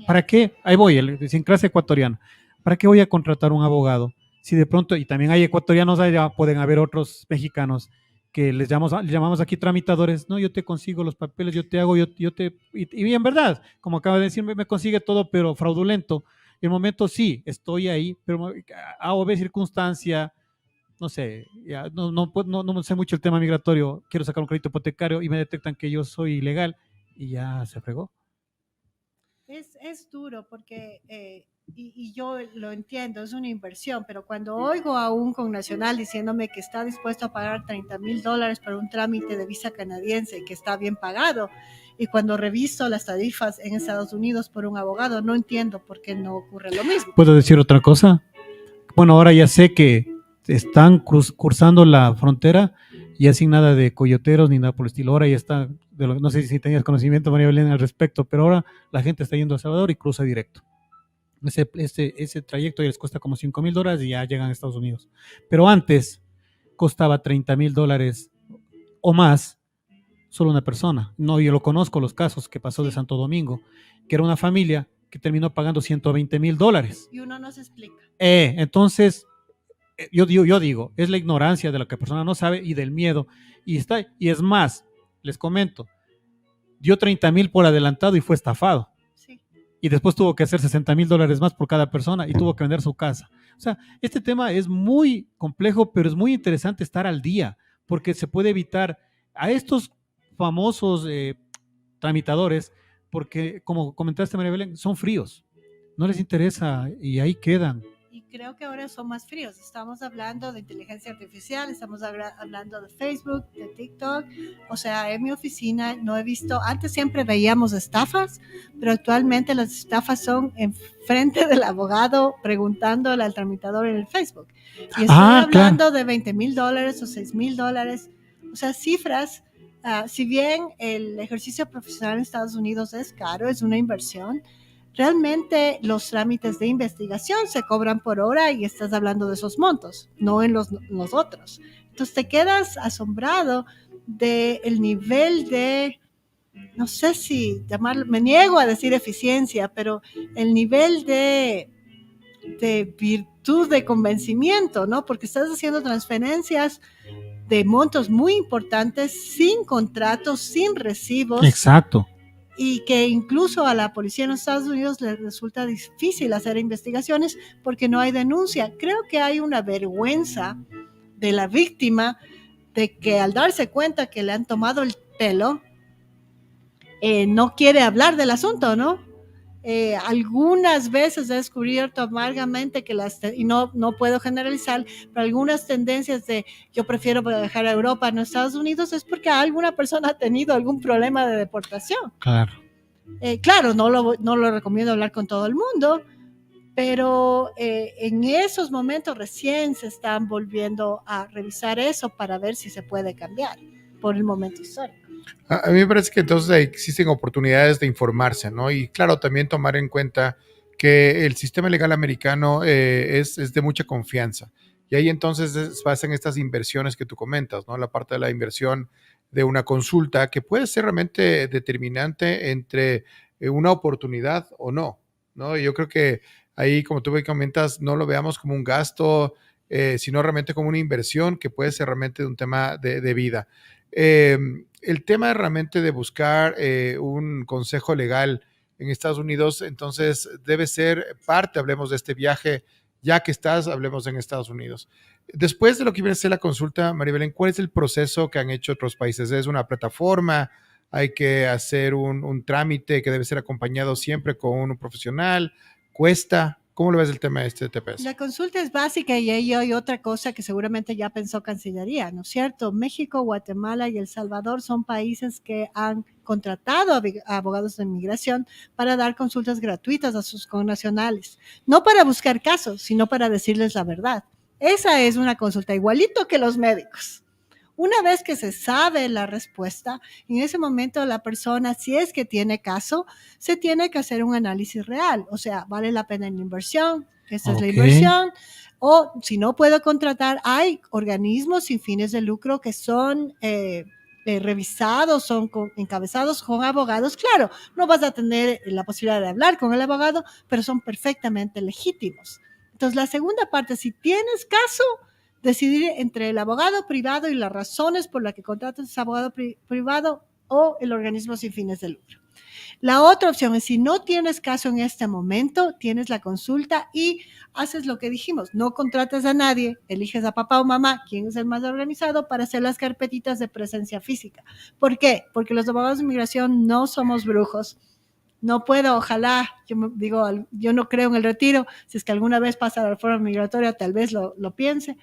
¿Para qué? Ahí voy, idiosincrasia ecuatoriana. ¿Para qué voy a contratar un abogado? Si de pronto, y también hay ecuatorianos allá, pueden haber otros mexicanos que les llamamos aquí tramitadores. No, yo te consigo los papeles, yo te hago, y en verdad, como acaba de decir, me consigue todo, pero fraudulento. En el momento sí, estoy ahí, pero a o b circunstancia, no sé, ya, no sé mucho el tema migratorio, quiero sacar un crédito hipotecario y me detectan que yo soy ilegal y ya se fregó. Es duro porque, y yo lo entiendo, es una inversión, pero cuando oigo a un connacional diciéndome que está dispuesto a pagar $30,000 por un trámite de visa canadiense que está bien pagado, y cuando reviso las tarifas en Estados Unidos por un abogado, no entiendo por qué no ocurre lo mismo. ¿Puedo decir otra cosa? Bueno, ahora ya sé que están cursando la frontera ya sin nada de coyoteros ni nada por el estilo. Ahora ya está, no sé si tenías conocimiento, María Belén, al respecto, pero ahora la gente está yendo a Salvador y cruza directo. Ese trayecto ya les cuesta como $5,000 y ya llegan a Estados Unidos. Pero antes costaba $30,000 o más solo una persona. No, yo lo conozco, los casos que pasó de Santo Domingo, que era una familia que terminó pagando $120,000. Y uno no se explica. Entonces, yo digo, es la ignorancia de lo que la persona no sabe y del miedo. Y es más, les comento, dio 30,000 por adelantado y fue estafado. Sí. Y después tuvo que hacer $60,000 más por cada persona y tuvo que vender su casa. O sea, este tema es muy complejo, pero es muy interesante estar al día, porque se puede evitar a estos famosos tramitadores, porque como comentaste, María Belén, son fríos, no les interesa y ahí quedan. creo que ahora son más fríos. Estamos hablando de inteligencia artificial, estamos hablando de Facebook, de TikTok. O sea, en mi oficina no he visto, antes siempre veíamos estafas, pero actualmente las estafas son en frente del abogado preguntándole al tramitador en el Facebook. Y estoy hablando de $20,000 o $6,000. O sea, cifras. Si bien el ejercicio profesional en Estados Unidos es caro, es una inversión, realmente los trámites de investigación se cobran por hora y estás hablando de esos montos, no en los otros. Entonces te quedas asombrado del nivel de, no sé si llamarlo, me niego a decir eficiencia, pero el nivel de virtud de convencimiento, ¿no? Porque estás haciendo transferencias de montos muy importantes, sin contratos, sin recibos. Exacto. Y que incluso a la policía en los Estados Unidos les resulta difícil hacer investigaciones porque no hay denuncia. Creo que hay una vergüenza de la víctima de que al darse cuenta que le han tomado el pelo, no quiere hablar del asunto, ¿no? Algunas veces he descubierto amargamente que y no puedo generalizar, pero algunas tendencias de yo prefiero viajar a Europa, no a Estados Unidos, es porque alguna persona ha tenido algún problema de deportación. Claro. Claro, no lo recomiendo hablar con todo el mundo, pero en esos momentos recién se están volviendo a revisar eso para ver si se puede cambiar por el momento histórico. A mí me parece que entonces existen oportunidades de informarse, ¿no? Y claro, también tomar en cuenta que el sistema legal americano es de mucha confianza. Y ahí entonces pasan estas inversiones que tú comentas, ¿no? La parte de la inversión de una consulta que puede ser realmente determinante entre una oportunidad o no, ¿no? Yo creo que ahí, como tú comentas, no lo veamos como un gasto, sino realmente como una inversión que puede ser realmente un tema de vida. El tema realmente de buscar un consejo legal en Estados Unidos, entonces debe ser parte, hablemos de este viaje, ya que hablemos en Estados Unidos. Después de lo que viene a ser la consulta, María Belén, ¿cuál es el proceso que han hecho otros países? ¿Es una plataforma? ¿Hay que hacer un trámite que debe ser acompañado siempre con un profesional? ¿Cuesta? ¿Cómo lo ves el tema de este TPS? La consulta es básica y ahí hay otra cosa que seguramente ya pensó Cancillería, ¿no es cierto? México, Guatemala y El Salvador son países que han contratado a abogados de inmigración para dar consultas gratuitas a sus connacionales, no para buscar casos, sino para decirles la verdad. Esa es una consulta igualito que los médicos. Una vez que se sabe la respuesta, en ese momento la persona, si es que tiene caso, se tiene que hacer un análisis real. O sea, ¿vale la pena la inversión? Esta es la inversión. O si no puedo contratar, hay organismos sin fines de lucro que son revisados, son encabezados con abogados. Claro, no vas a tener la posibilidad de hablar con el abogado, pero son perfectamente legítimos. Entonces, la segunda parte, si tienes caso, decidir entre el abogado privado y las razones por las que contratas ese abogado privado o el organismo sin fines de lucro. La otra opción es, si no tienes caso en este momento, tienes la consulta y haces lo que dijimos, no contratas a nadie, eliges a papá o mamá, quién es el más organizado, para hacer las carpetitas de presencia física. ¿Por qué? Porque los abogados de inmigración no somos brujos. No puedo, ojalá, yo no creo en el retiro, si es que alguna vez pasa la reforma migratoria, tal vez lo piense,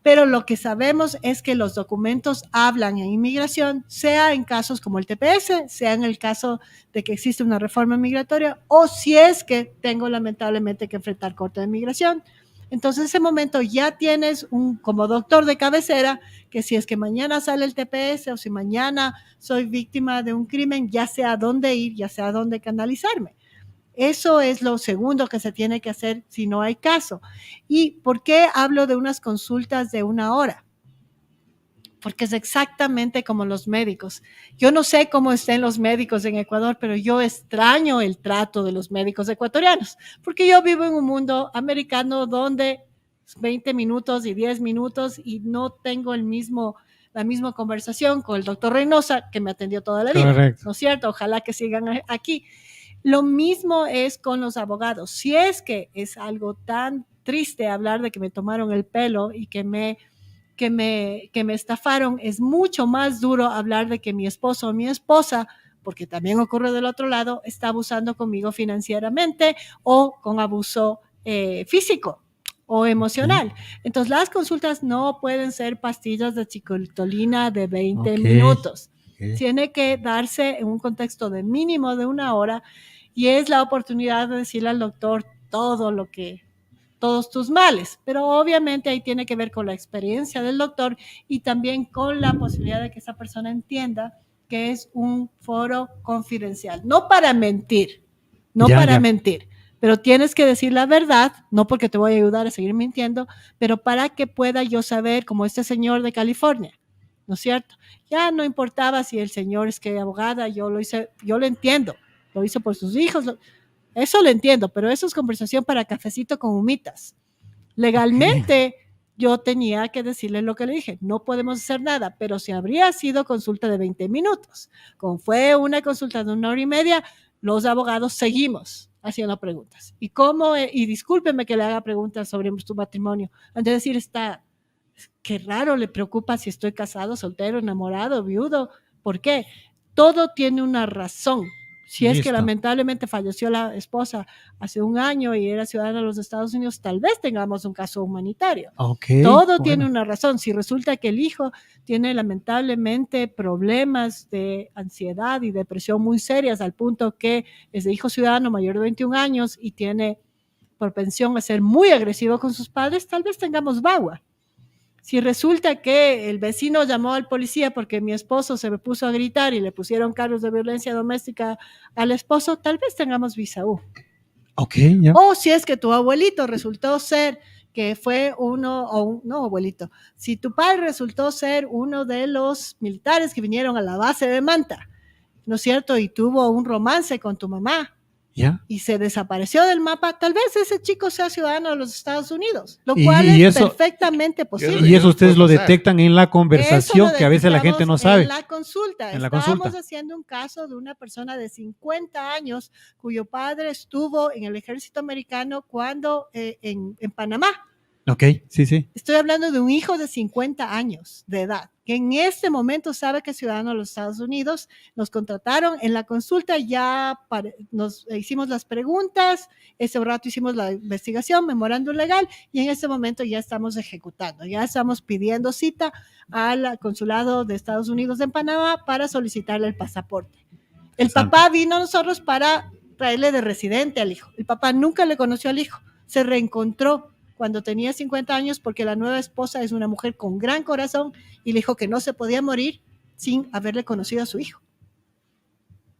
pero lo que sabemos es que los documentos hablan en inmigración, sea en casos como el TPS, sea en el caso de que existe una reforma migratoria, o si es que tengo lamentablemente que enfrentar corte de migración. Entonces, en ese momento ya tienes como doctor de cabecera, que si es que mañana sale el TPS o si mañana soy víctima de un crimen, ya sé a dónde ir, ya sé a dónde canalizarme. Eso es lo segundo que se tiene que hacer si no hay caso. ¿Y por qué hablo de unas consultas de 1 hora? Porque es exactamente como los médicos. Yo no sé cómo estén los médicos en Ecuador, pero yo extraño el trato de los médicos ecuatorianos, porque yo vivo en un mundo americano donde 20 minutos y 10 minutos y no tengo la misma conversación con el doctor Reynosa, que me atendió toda la vida. Correcto. ¿No es cierto? Ojalá que sigan aquí. Lo mismo es con los abogados. Si es que es algo tan triste hablar de que me tomaron el pelo y que me estafaron, es mucho más duro hablar de que mi esposo o mi esposa, porque también ocurre del otro lado, está abusando conmigo financieramente o con abuso físico. o emocional. Entonces, las consultas no pueden ser pastillas de chicotolina de 20 minutos. Tiene que darse en un contexto de mínimo de 1 hora y es la oportunidad de decirle al doctor todos tus males, pero obviamente ahí tiene que ver con la experiencia del doctor y también con la posibilidad de que esa persona entienda que es un foro confidencial, no para mentir, mentir, pero tienes que decir la verdad, no porque te voy a ayudar a seguir mintiendo, pero para que pueda yo saber, como este señor de California, ¿no es cierto? Ya no importaba si el señor es que abogada, yo lo entiendo, lo hizo por sus hijos, eso lo entiendo, pero eso es conversación para cafecito con humitas. Legalmente, yo tenía que decirle lo que le dije, no podemos hacer nada, pero si habría sido consulta de 20 minutos, como fue una consulta de 1 hora y media, los abogados seguimos haciendo preguntas. Y discúlpeme que le haga preguntas sobre tu matrimonio, antes de decir, qué raro, le preocupa si estoy casado, soltero, enamorado, viudo, ¿por qué? Todo tiene una razón. Si es que lamentablemente falleció la esposa hace 1 año y era ciudadana de los Estados Unidos, tal vez tengamos un caso humanitario. Todo tiene una razón. Si resulta que el hijo tiene lamentablemente problemas de ansiedad y depresión muy serias al punto que es de hijo ciudadano mayor de 21 años y tiene propensión a ser muy agresivo con sus padres, tal vez tengamos VAWA. Si resulta que el vecino llamó al policía porque mi esposo se me puso a gritar y le pusieron cargos de violencia doméstica al esposo, tal vez tengamos visa U. O si es que tu abuelito resultó ser que fue si tu padre resultó ser uno de los militares que vinieron a la base de Manta, ¿no es cierto? Y tuvo un romance con tu mamá. Y se desapareció del mapa, tal vez ese chico sea ciudadano de los Estados Unidos, lo cual es perfectamente posible. Y eso ustedes lo detectan en la conversación, que a veces la gente no sabe. En la consulta. Estábamos haciendo un caso de una persona de 50 años cuyo padre estuvo en el ejército americano cuando en Panamá. Sí. Estoy hablando de un hijo de 50 años de edad, que en este momento sabe que es ciudadano de los Estados Unidos. Nos contrataron en la consulta, nos hicimos las preguntas, ese rato hicimos la investigación, memorándum legal, y en este momento ya estamos ejecutando, ya estamos pidiendo cita al consulado de Estados Unidos en Panamá para solicitarle el pasaporte. El papá vino a nosotros para traerle de residente al hijo. El papá nunca le conoció al hijo, se reencontró cuando tenía 50 años porque la nueva esposa es una mujer con gran corazón y le dijo que no se podía morir sin haberle conocido a su hijo.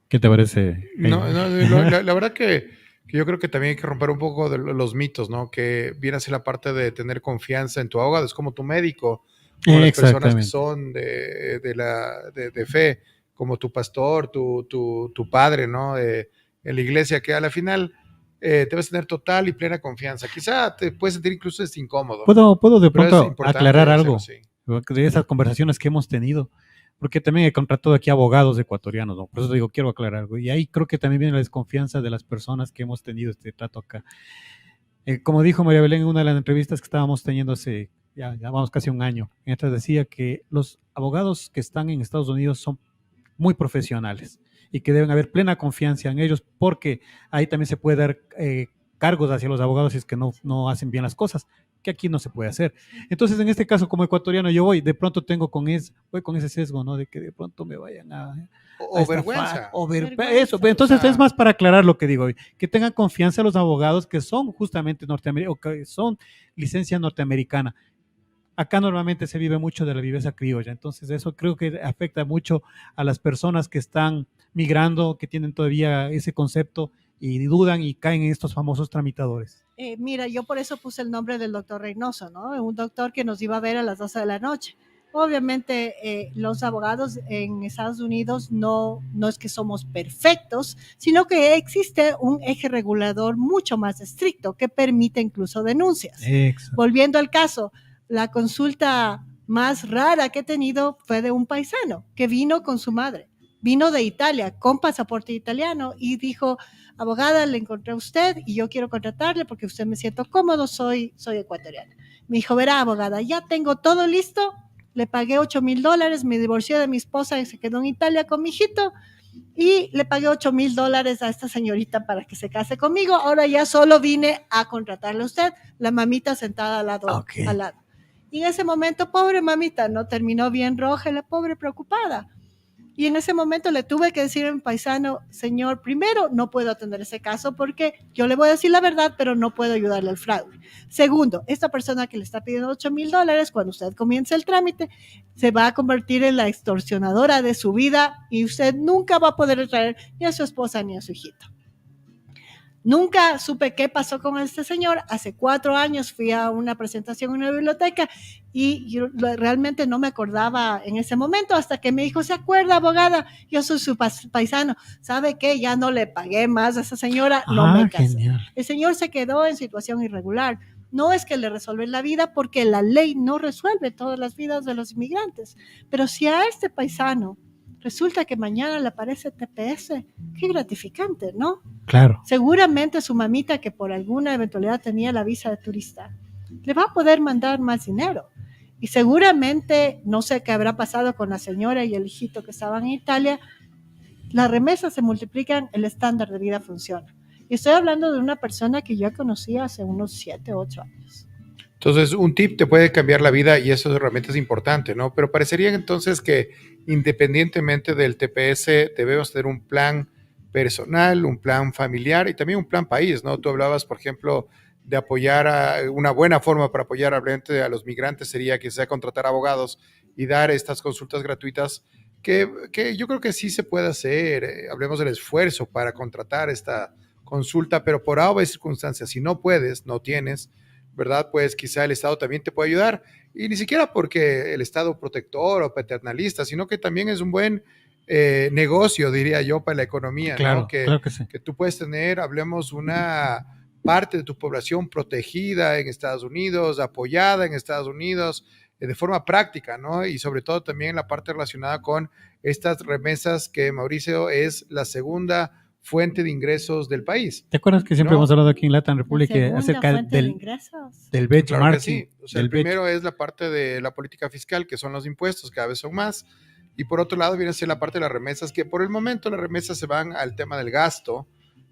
¿Qué te parece? La verdad que yo creo que también hay que romper un poco de los mitos, ¿no? Que viene a ser la parte de tener confianza en tu abogado, es como tu médico, como las personas que son de fe, como tu pastor, tu padre, ¿no? En la iglesia, que a la final debes tener total y plena confianza. Quizá te puedes sentir incluso incómodo. ¿Puedo de pronto aclarar algo de esas conversaciones que hemos tenido? Porque también he contratado aquí abogados ecuatorianos, ¿no? Por eso digo, quiero aclarar algo. Y ahí creo que también viene la desconfianza de las personas que hemos tenido este trato acá. Como dijo María Belén en una de las entrevistas que estábamos teniendo hace, ya vamos casi 1 año, mientras decía que los abogados que están en Estados Unidos son muy profesionales y que deben haber plena confianza en ellos, porque ahí también se puede dar cargos hacia los abogados si es que no hacen bien las cosas, que aquí no se puede hacer. Entonces, en este caso, como ecuatoriano, yo de pronto voy con ese sesgo, ¿no? De que de pronto me vayan a vergüenza. Eso. Entonces, es más para aclarar lo que digo hoy, que tengan confianza los abogados que son justamente norteamericanos, o que son licencia norteamericana. Acá normalmente se vive mucho de la viveza criolla, entonces eso creo que afecta mucho a las personas que están migrando, que tienen todavía ese concepto y dudan y caen en estos famosos tramitadores. Mira, yo por eso puse el nombre del doctor Reynoso, ¿no? Un doctor que nos iba a ver a las 12 de la noche. Obviamente, los abogados en Estados Unidos no es que somos perfectos, sino que existe un eje regulador mucho más estricto que permite incluso denuncias. Exacto. Volviendo al caso, la consulta más rara que he tenido fue de un paisano que vino con su madre. Vino de Italia con pasaporte italiano y dijo, abogada, le encontré a usted y yo quiero contratarle porque usted me siento cómodo, soy ecuatoriana. Me dijo, verá, abogada, ya tengo todo listo, le pagué $8,000, me divorcié de mi esposa y se quedó en Italia con mi hijito y le pagué $8,000 a esta señorita para que se case conmigo. Ahora ya solo vine a contratarle a usted, la mamita sentada al lado, Ok. al lado. Y en ese momento, pobre mamita, no terminó bien roja, la pobre preocupada. Y en ese momento le tuve que decir a mi paisano, señor, primero, no puedo atender ese caso porque yo le voy a decir la verdad, pero no puedo ayudarle al fraude. Segundo, esta persona que le está pidiendo $8,000, cuando usted comience el trámite, se va a convertir en la extorsionadora de su vida y usted nunca va a poder traer ni a su esposa ni a su hijito. Nunca supe qué pasó con este señor. Hace 4 años fui a una presentación en una biblioteca y yo realmente no me acordaba en ese momento hasta que me dijo, ¿se acuerda, abogada? Yo soy su paisano. ¿Sabe qué? Ya no le pagué más a esa señora, no me casé. Genial. El señor se quedó en situación irregular. No es que le resuelven la vida porque la ley no resuelve todas las vidas de los inmigrantes. Pero si a este paisano resulta que mañana le aparece TPS, qué gratificante, ¿no? Claro. Seguramente su mamita, que por alguna eventualidad tenía la visa de turista, le va a poder mandar más dinero. Y seguramente, no sé qué habrá pasado con la señora y el hijito que estaban en Italia, las remesas se multiplican, el estándar de vida funciona. Y estoy hablando de una persona que yo conocí hace unos 7 o 8 años. Entonces, un tip te puede cambiar la vida y eso realmente es importante, ¿no? Pero parecería entonces que independientemente del TPS, debemos tener un plan personal, un plan familiar y también un plan país, ¿no? Tú hablabas, por ejemplo, de apoyar una buena forma para apoyar a los migrantes sería quizá contratar abogados y dar estas consultas gratuitas que yo creo que sí se puede hacer. Hablemos del esfuerzo para contratar esta consulta, pero por A o B circunstancias, si no puedes, no tienes, ¿verdad? Pues quizá el Estado también te puede ayudar. Y ni siquiera porque el Estado protector o paternalista, sino que también es un buen negocio, diría yo, para la economía, Claro, ¿no? claro que sí. Que tú puedes tener, hablemos, una parte de tu población protegida en Estados Unidos, apoyada en Estados Unidos, de forma práctica, ¿no? Y sobre todo también la parte relacionada con estas remesas que, Mauricio, es la segunda fuente de ingresos del país. ¿Te acuerdas que siempre ¿No? hemos hablado aquí en Latin Republic La segunda acerca fuente de del ingresos. benchmarking? Claro que sí. O sea, el del primero es la parte de la política fiscal, que son los impuestos, cada vez son más. Y por otro lado viene a ser la parte de las remesas, que por el momento las remesas se van al tema del gasto,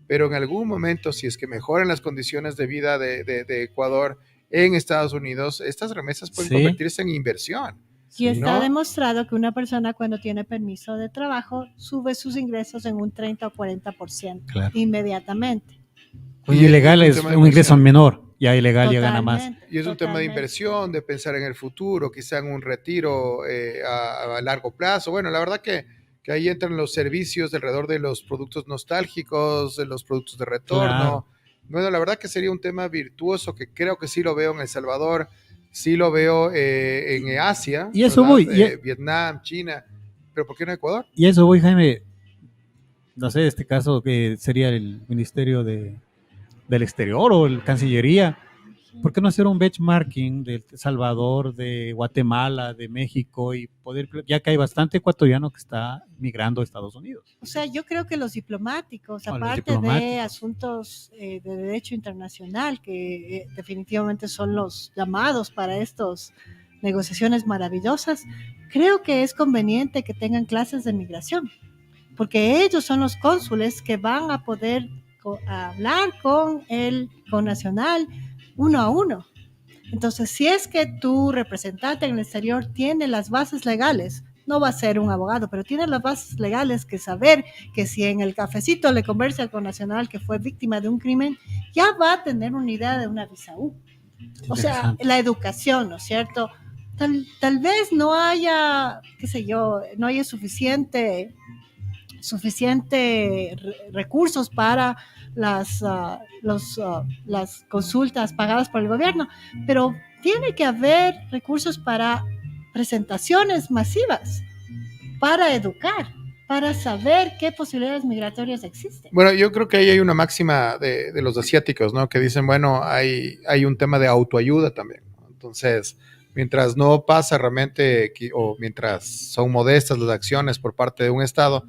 pero en algún momento, si es que mejoran las condiciones de vida de Ecuador en Estados Unidos, estas remesas pueden Sí. convertirse en inversión. Y está ¿no? demostrado que una persona cuando tiene permiso de trabajo sube sus ingresos en un 30 o 40% Claro. inmediatamente. Un Y ilegal es es un tema de un ingreso inversión. menor, ya ilegal ya gana más. Totalmente, Y es un tema de totalmente. inversión, de pensar en el futuro, quizá en un retiro a largo plazo. Bueno, la verdad que ahí entran los servicios alrededor de los productos nostálgicos, de los productos de retorno. Claro. Bueno, la verdad que sería un tema virtuoso que creo que sí lo veo en El Salvador, sí lo veo en Asia, Y eso ¿verdad? voy, Vietnam, China, pero ¿por qué no Ecuador? Y a eso voy, Jaime. No sé, este caso que sería el Ministerio del Exterior o el Cancillería. ¿Por qué no hacer un benchmarking de El Salvador, de Guatemala, de México y poder, ya que hay bastante ecuatoriano que está migrando a Estados Unidos? O sea, yo creo que los diplomáticos, los aparte diplomáticos. de asuntos de derecho internacional, que definitivamente son los llamados para estas negociaciones maravillosas, creo que es conveniente que tengan clases de migración, porque ellos son los cónsules que van a poder hablar con el connacional uno a uno. Entonces, si es que tu representante en el exterior tiene las bases legales, no va a ser un abogado, pero tiene las bases legales que saber que si en el cafecito le conversa al connacional que fue víctima de un crimen, ya va a tener una idea de una visa U. O sea, la educación, ¿no es cierto? Tal vez no haya, qué sé yo, no haya suficiente recursos para las consultas pagadas por el gobierno, pero tiene que haber recursos para presentaciones masivas, para educar, para saber qué posibilidades migratorias existen. Bueno, yo creo que ahí hay una máxima de los asiáticos, ¿no? Que dicen, bueno, hay un tema de autoayuda también, ¿no? Entonces, mientras no pasa realmente, o mientras son modestas las acciones por parte de un Estado,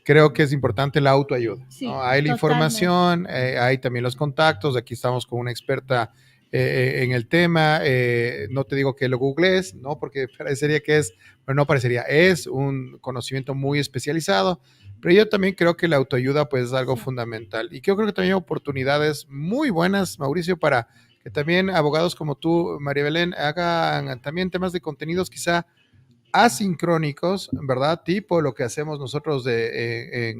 creo que es importante la autoayuda, Sí, ¿no? Hay la información, hay también los contactos, aquí estamos con una experta en el tema, no te digo que lo googlees, ¿no? Porque parecería que es, pero no parecería, es un conocimiento muy especializado, pero yo también creo que la autoayuda pues es algo fundamental. Y yo creo que también hay oportunidades muy buenas, Mauricio, para que también abogados como tú, María Belén, hagan también temas de contenidos quizá asincrónicos, ¿verdad? Tipo lo que hacemos nosotros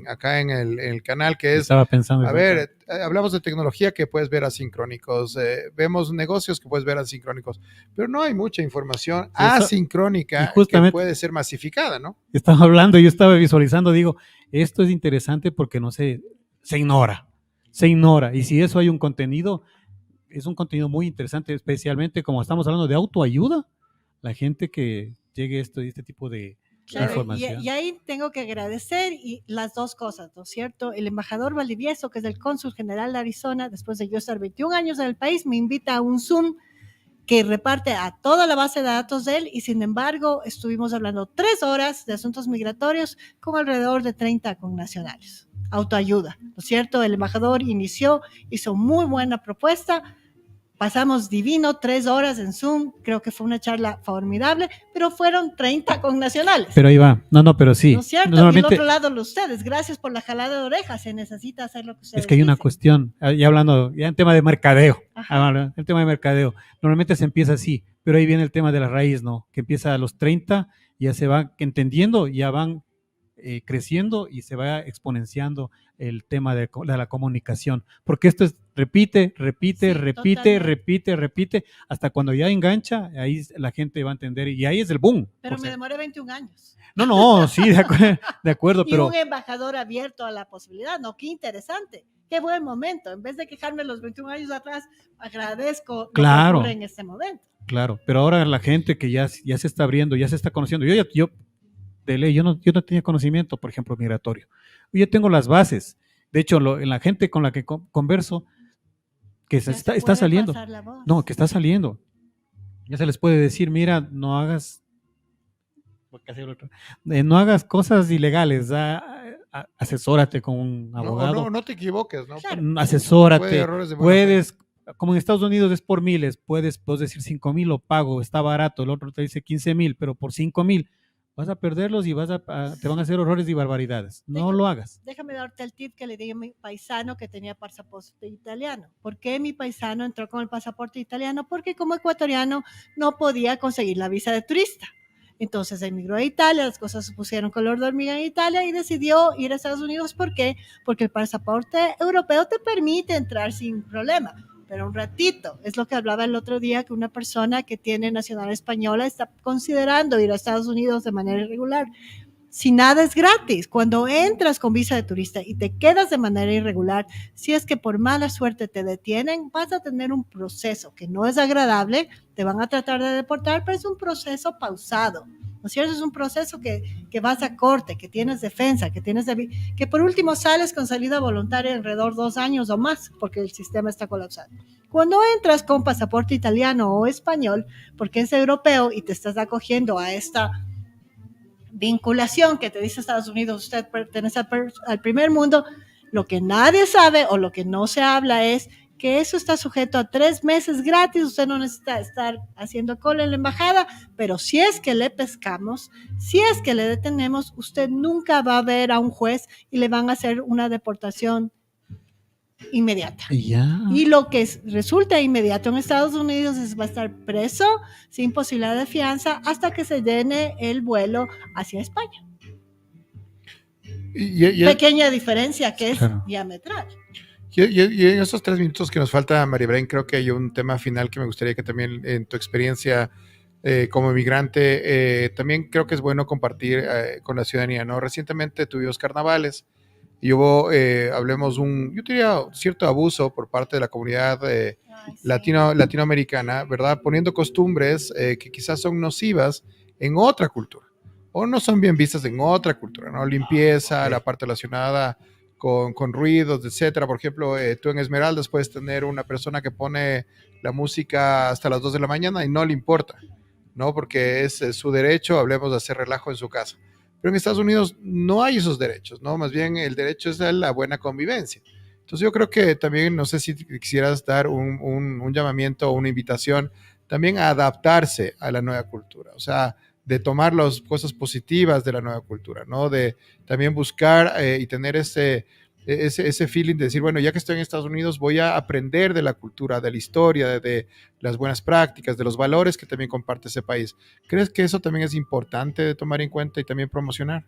acá en el canal, que es, Estaba pensando a eso. ver, hablamos de tecnología que puedes ver asincrónicos, vemos negocios que puedes ver asincrónicos, pero no hay mucha información Sí, eso- y asincrónica que justamente puede ser masificada, ¿no? estaba hablando, yo estaba visualizando, digo, esto es interesante porque no se ignora. Y si eso hay un contenido, es un contenido muy interesante, especialmente como estamos hablando de autoayuda, la gente que llegue a este tipo de Claro, información. y ahí tengo que agradecer las dos cosas, ¿no es cierto? El embajador Valdivieso, que es el cónsul general de Arizona, después de yo estar 21 años en el país, me invita a un Zoom que reparte a toda la base de datos de él y sin embargo estuvimos hablando 3 horas de asuntos migratorios con alrededor de 30 connacionales. Autoayuda, ¿no es cierto? El embajador hizo muy buena propuesta. Pasamos divino, 3 horas en Zoom, creo que fue una charla formidable, pero fueron 30 connacionales. Pero ahí va, no, pero sí. ¿No es cierto? Normalmente, y el otro lado, ustedes, gracias por la jalada de orejas, se necesita hacer lo que ustedes es que hay una dicen. cuestión, ya hablando, ya en tema de mercadeo, Ajá. el tema de mercadeo, normalmente se empieza así, pero ahí viene el tema de la raíz, ¿no? Que empieza a los 30, ya se va entendiendo, ya van creciendo y se va exponenciando el tema de la comunicación, porque esto es repite, Sí, totalmente. repite, hasta cuando ya engancha, ahí la gente va a entender y ahí es el boom. Pero me demoré 21 años. No, sí, de acuerdo, Y pero... un embajador abierto a la posibilidad, ¿no? Qué interesante, qué buen momento. En vez de quejarme los 21 años atrás, agradezco Claro, lo que ocurre en este momento. claro, pero ahora la gente que ya se está abriendo, ya se está conociendo, yo de ley, yo no tenía conocimiento, por ejemplo, migratorio. Yo tengo las bases. De hecho, en la gente con la que converso, que está saliendo, no, que está saliendo, ya se les puede decir, mira, no hagas cosas ilegales, asesórate con un abogado, No te equivoques, ¿no? Claro. asesórate, Puede puedes, como en Estados Unidos es por miles, puedes decir 5,000 lo pago, está barato, el otro te dice 15,000, pero por 5,000 vas a perderlos y te van a hacer horrores y barbaridades. No lo hagas. Déjame darte el tip que le di a mi paisano que tenía pasaporte italiano. ¿Por qué mi paisano entró con el pasaporte italiano? Porque como ecuatoriano no podía conseguir la visa de turista. Entonces emigró a Italia, las cosas se pusieron color de hormiga en Italia y decidió ir a Estados Unidos. ¿Por qué? Porque el pasaporte europeo te permite entrar sin problema. Pero un ratito, es lo que hablaba el otro día, que una persona que tiene nacionalidad española está considerando ir a Estados Unidos de manera irregular. Si nada es gratis, cuando entras con visa de turista y te quedas de manera irregular, si es que por mala suerte te detienen, vas a tener un proceso que no es agradable, te van a tratar de deportar, pero es un proceso pausado. ¿No es cierto? Es un proceso que vas a corte, que tienes defensa, que por último sales con salida voluntaria alrededor de 2 años o más, porque el sistema está colapsado. Cuando entras con pasaporte italiano o español, porque es europeo y te estás acogiendo a esta vinculación que te dice Estados Unidos, usted pertenece al primer mundo, lo que nadie sabe o lo que no se habla es que eso está sujeto a 3 meses gratis, usted no necesita estar haciendo cola en la embajada, pero si es que le pescamos, si es que le detenemos, usted nunca va a ver a un juez y le van a hacer una deportación inmediata. Y lo que resulta inmediato en Estados Unidos es va a estar preso sin posibilidad de fianza hasta que se llene el vuelo hacia España. Pequeña diferencia que es diametral. Y en esos 3 minutos que nos falta, María Belén, creo que hay un tema final que me gustaría que también en tu experiencia como migrante, también creo que es bueno compartir con la ciudadanía, ¿no? Recientemente tuvimos carnavales y hubo, hablemos, yo diría, cierto abuso por parte de la comunidad latinoamericana, ¿verdad? Poniendo costumbres que quizás son nocivas en otra cultura o no son bien vistas en otra cultura, ¿no? Limpieza, la parte relacionada con ruidos, etcétera. Por ejemplo, tú en Esmeraldas puedes tener una persona que pone la música hasta las 2 de la mañana y no le importa, ¿no? Porque es su derecho, hablemos de hacer relajo en su casa. Pero en Estados Unidos no hay esos derechos, ¿no? Más bien el derecho es a la buena convivencia. Entonces yo creo que también, no sé si quisieras dar un llamamiento o una invitación también a adaptarse a la nueva cultura. O sea, de tomar las cosas positivas de la nueva cultura, ¿no? De también buscar y tener ese feeling de decir, bueno, ya que estoy en Estados Unidos, voy a aprender de la cultura, de la historia, de las buenas prácticas, de los valores que también comparte ese país. ¿Crees que eso también es importante de tomar en cuenta y también promocionar?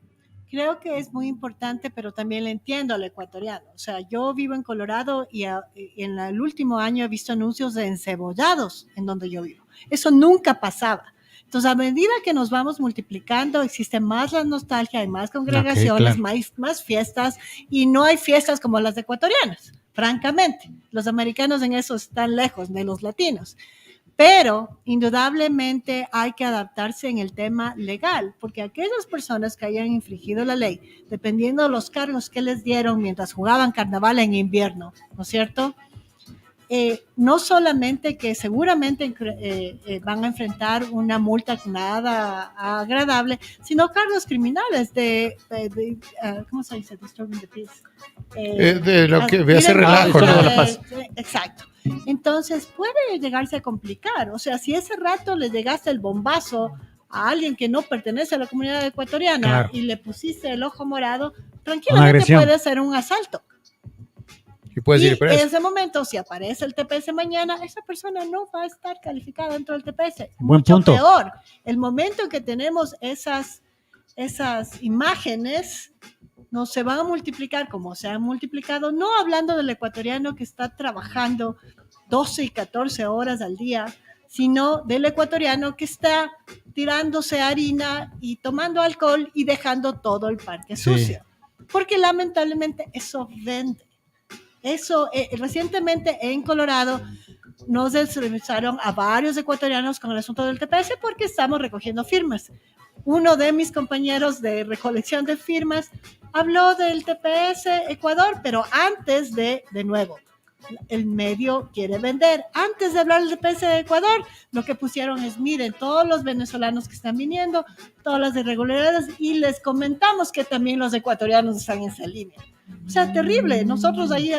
Creo que es muy importante, pero también le entiendo al ecuatoriano. O sea, yo vivo en Colorado y en el último año he visto anuncios de encebollados en donde yo vivo. Eso nunca pasaba. Entonces, a medida que nos vamos multiplicando, existe más la nostalgia, hay más congregaciones, Okay, claro. más fiestas, y no hay fiestas como las ecuatorianas, francamente. Los americanos en eso están lejos de los latinos. Pero indudablemente hay que adaptarse en el tema legal, porque aquellas personas que hayan infringido la ley, dependiendo de los cargos que les dieron mientras jugaban carnaval en invierno, ¿no es cierto? No solamente que seguramente van a enfrentar una multa nada agradable, sino cargos criminales ¿cómo se dice? Disturbing the peace. De lo que voy a hacer relajo, historia ¿no? de la paz. Exacto. Entonces puede llegarse a complicar. O sea, si ese rato le llegaste el bombazo a alguien que no pertenece a la comunidad ecuatoriana, Claro. y le pusiste el ojo morado, Una tranquilamente agresión. puede ser un asalto. Y puedes Y ir preso. en ese momento, si aparece el TPS mañana, esa persona no va a estar calificada dentro del TPS. Buen Mucho punto. peor. El momento en que tenemos esas imágenes, no se van a multiplicar como se han multiplicado, no hablando del ecuatoriano que está trabajando 12 y 14 horas al día, sino del ecuatoriano que está tirándose harina y tomando alcohol y dejando todo el parque sucio. Porque lamentablemente eso vende. Eso, recientemente en Colorado nos entrevistaron a varios ecuatorianos con el asunto del TPS porque estamos recogiendo firmas. Uno de mis compañeros de recolección de firmas habló del TPS Ecuador, pero antes de nuevo, el medio quiere vender. Antes de hablar del TPS de Ecuador, lo que pusieron es, miren, todos los venezolanos que están viniendo, todas las irregularidades, y les comentamos que también los ecuatorianos están en esa línea. O sea, terrible. Nosotros ahí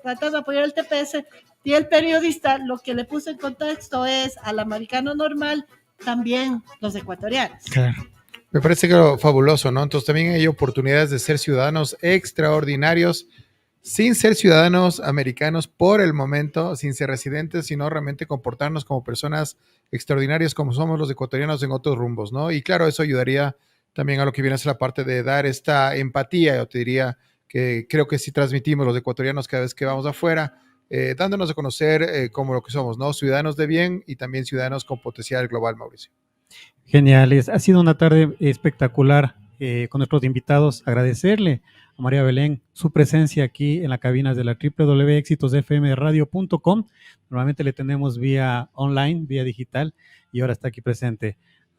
tratando de apoyar el TPS, y el periodista lo que le puso en contexto es al americano normal, también los ecuatorianos. Claro. Me parece que fabuloso, ¿no? Entonces también hay oportunidades de ser ciudadanos extraordinarios sin ser ciudadanos americanos por el momento, sin ser residentes, sino realmente comportarnos como personas extraordinarias como somos los ecuatorianos en otros rumbos, ¿no? Y claro, eso ayudaría también a lo que viene a ser la parte de dar esta empatía. Yo te diría que creo que sí transmitimos los ecuatorianos cada vez que vamos afuera, dándonos a conocer como lo que somos, ¿no? Ciudadanos de bien y también ciudadanos con potencial global, Mauricio. Genial, ha sido una tarde espectacular con nuestros invitados. Agradecerle a María Belén su presencia aquí en la cabina de la www.exitosfmradio.com. Normalmente le tenemos vía online, vía digital, y ahora está aquí presente.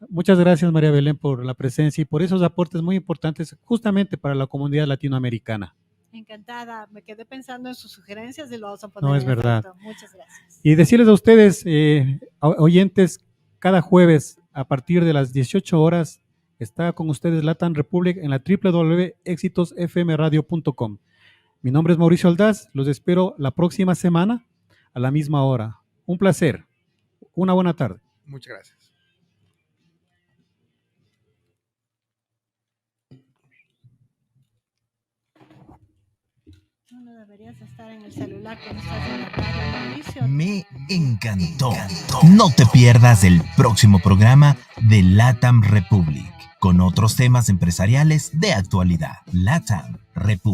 Muchas gracias, María Belén, por la presencia y por esos aportes muy importantes justamente para la comunidad latinoamericana. Encantada, me quedé pensando en sus sugerencias y lo vamos a poner. No, es verdad. Efecto. Muchas gracias. Y decirles a ustedes, oyentes, cada jueves a partir de las 18 horas está con ustedes LATAM Republic en la www.exitosfmradio.com. Mi nombre es Mauricio Aldaz, los espero la próxima semana a la misma hora. Un placer, una buena tarde. Muchas gracias. No deberías estar en el celular cuando estás en la radio, Mauricio. Me encantó. No te pierdas el próximo programa de LATAM Republic con otros temas empresariales de actualidad. LATAM Republic.